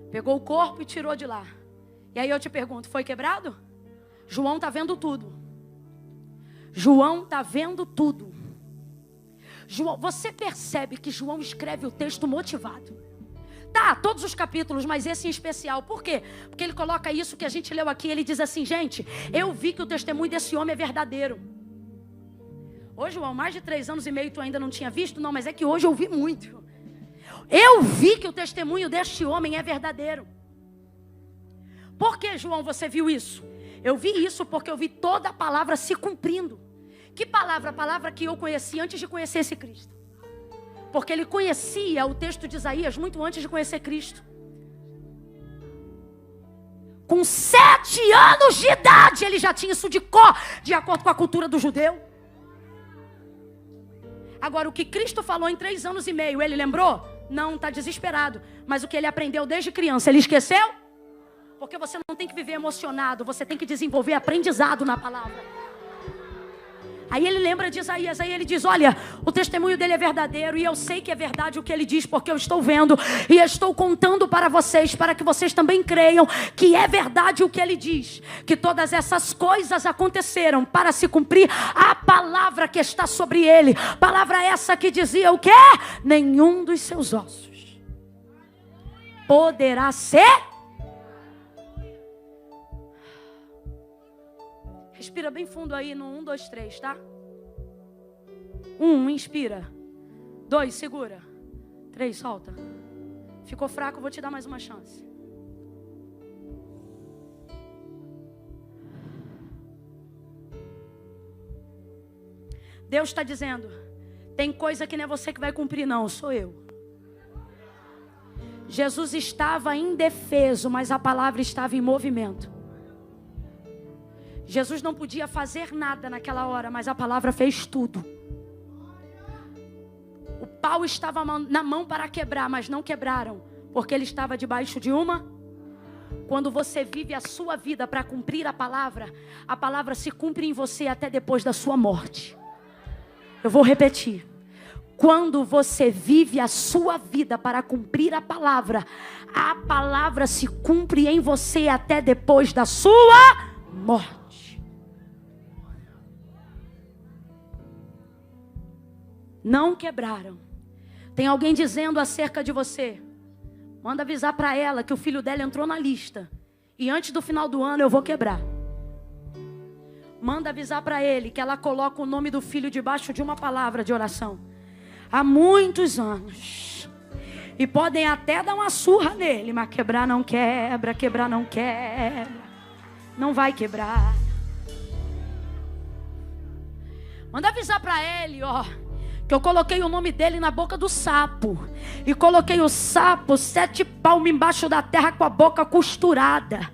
Speaker 1: Pegou o corpo e tirou de lá. E aí eu te pergunto: foi quebrado? João está vendo tudo. João está vendo tudo. João, você percebe que João escreve o texto motivado. Tá, todos os capítulos, mas esse em especial. Por quê? Porque ele coloca isso que a gente leu aqui. Ele diz assim: gente, eu vi que o testemunho desse homem é verdadeiro. Hoje, João, mais de 3 anos e meio tu ainda não tinha visto? Não, mas é que hoje eu vi muito. Eu vi que o testemunho deste homem é verdadeiro. Por que, João, você viu isso? Eu vi isso porque eu vi toda a palavra se cumprindo. Que palavra? A palavra que eu conheci antes de conhecer esse Cristo. Porque ele conhecia o texto de Isaías muito antes de conhecer Cristo. Com 7 anos de idade ele já tinha isso de cor, de acordo com a cultura do judeu. Agora, o que Cristo falou em 3 anos e meio, ele lembrou? Não, está desesperado. Mas o que ele aprendeu desde criança, ele esqueceu? Porque você não tem que viver emocionado, você tem que desenvolver aprendizado na palavra. Aí ele lembra de Isaías, aí ele diz, olha, o testemunho dele é verdadeiro e eu sei que é verdade o que ele diz, porque eu estou vendo e eu estou contando para vocês, para que vocês também creiam que é verdade o que ele diz, que todas essas coisas aconteceram para se cumprir a palavra que está sobre ele, palavra essa que dizia o quê? Nenhum dos seus ossos poderá ser. Respira bem fundo aí no 1, 2, 3, tá? 1, inspira. 2, segura. 3, solta. Ficou fraco, vou te dar mais uma chance. Deus está dizendo, tem coisa que não é você que vai cumprir, não, sou eu. Jesus estava indefeso, mas a palavra estava em movimento. Jesus não podia fazer nada naquela hora, mas a palavra fez tudo. O pau estava na mão para quebrar, mas não quebraram, porque ele estava debaixo de uma. Quando você vive a sua vida para cumprir a palavra se cumpre em você até depois da sua morte. Eu vou repetir. Quando você vive a sua vida para cumprir a palavra se cumpre em você até depois da sua morte. Não quebraram. Tem alguém dizendo acerca de você, manda avisar para ela que o filho dela entrou na lista e antes do final do ano eu vou quebrar. Manda avisar para ele que ela coloca o nome do filho debaixo de uma palavra de oração há muitos anos e podem até dar uma surra nele, mas quebrar não quebra, quebrar não quebra, não vai quebrar. Manda avisar para ele, ó, que eu coloquei o nome dele na boca do sapo. E coloquei o sapo 7 palmos embaixo da terra com a boca costurada.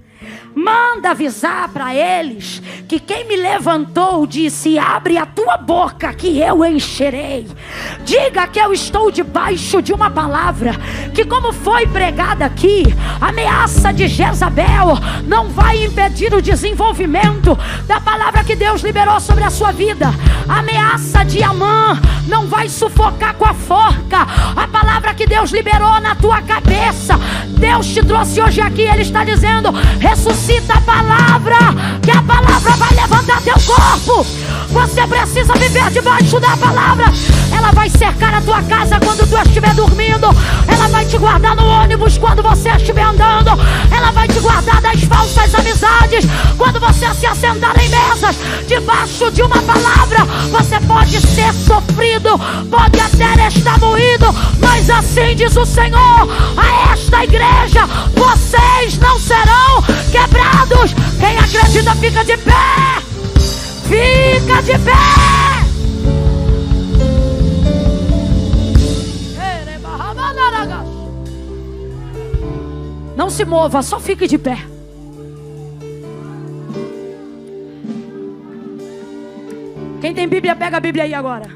Speaker 1: Manda avisar para eles que quem me levantou disse, abre a tua boca que eu encherei. Diga que eu estou debaixo de uma palavra, que como foi pregada aqui, a ameaça de Jezabel não vai impedir o desenvolvimento da palavra que Deus liberou sobre a sua vida. A ameaça de Amã não vai sufocar com a forca a palavra que Deus liberou na tua cabeça. Deus te trouxe hoje aqui, Ele está dizendo, ressuscita a palavra, que a palavra vai levantar teu corpo. Você precisa viver debaixo da palavra. Ela vai cercar a tua casa quando tu estiver dormindo. Ela vai te guardar no ônibus quando você estiver andando. Ela vai te guardar das falsas amizades quando você se assentar em mesas. Debaixo de uma palavra você pode ser sofrido, pode até estar moído, mas assim diz o Senhor a esta igreja, vocês não serão quebrados. Quem acredita fica de pé. Fica de pé. Não se mova, só fique de pé. Quem tem Bíblia, pega a Bíblia aí agora.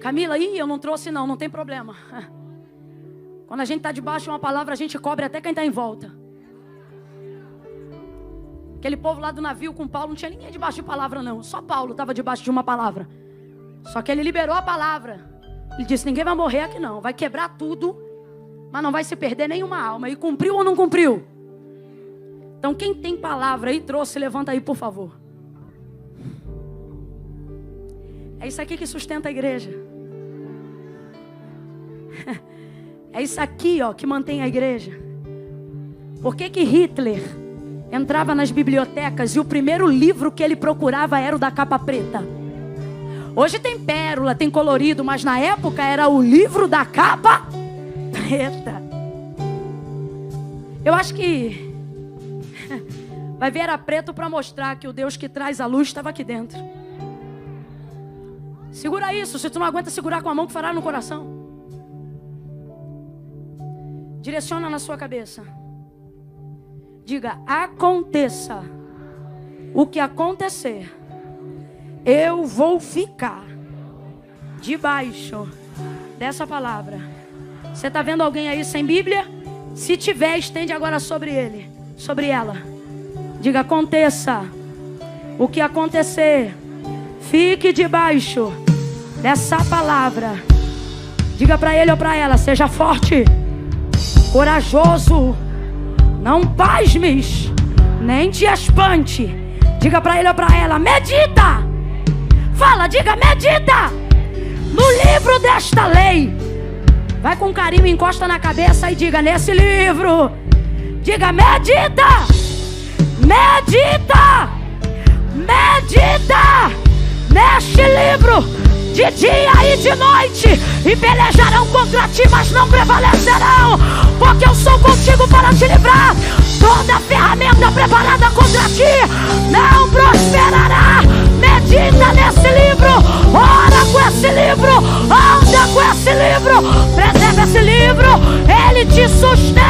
Speaker 1: Camila, eu não trouxe não tem problema. Quando a gente está debaixo de uma palavra, a gente cobre até quem está em volta. Aquele povo lá do navio com Paulo, não tinha ninguém debaixo de palavra não. Só Paulo estava debaixo de uma palavra. Só que ele liberou a palavra. Ele disse, ninguém vai morrer aqui não. Vai quebrar tudo, mas não vai se perder nenhuma alma. E cumpriu ou não cumpriu? Então quem tem palavra aí, trouxe, levanta aí por favor. É isso aqui que sustenta a igreja. É isso aqui, ó, que mantém a igreja. Por que Hitler entrava nas bibliotecas e o primeiro livro que ele procurava era o da capa preta? Hoje tem pérola, tem colorido, mas na época era o livro da capa preta. Eu acho que vai ver era preto para mostrar que o Deus que traz a luz estava aqui dentro. Segura isso, se tu não aguenta segurar com a mão que fará no coração. Direciona na sua cabeça. Diga, aconteça o que acontecer, eu vou ficar debaixo dessa palavra. Você está vendo alguém aí sem Bíblia? Se tiver, estende agora sobre ele, sobre ela. Diga: aconteça o que acontecer, fique debaixo dessa palavra. Diga para ele ou para ela: seja forte, corajoso, não pasmes, nem te espante. Diga para ele ou para ela: medita. Fala, diga: medita no livro desta lei. Vai com carinho, encosta na cabeça e diga: nesse livro. Diga: medita, medita, medita neste livro, de dia e de noite, e pelejarão contra ti, mas não prevalecerão, porque eu sou contigo para te livrar. Toda ferramenta preparada contra ti não prosperará. Medita nesse livro, ora com esse livro, anda com esse livro, preserva esse livro, ele te sustenta.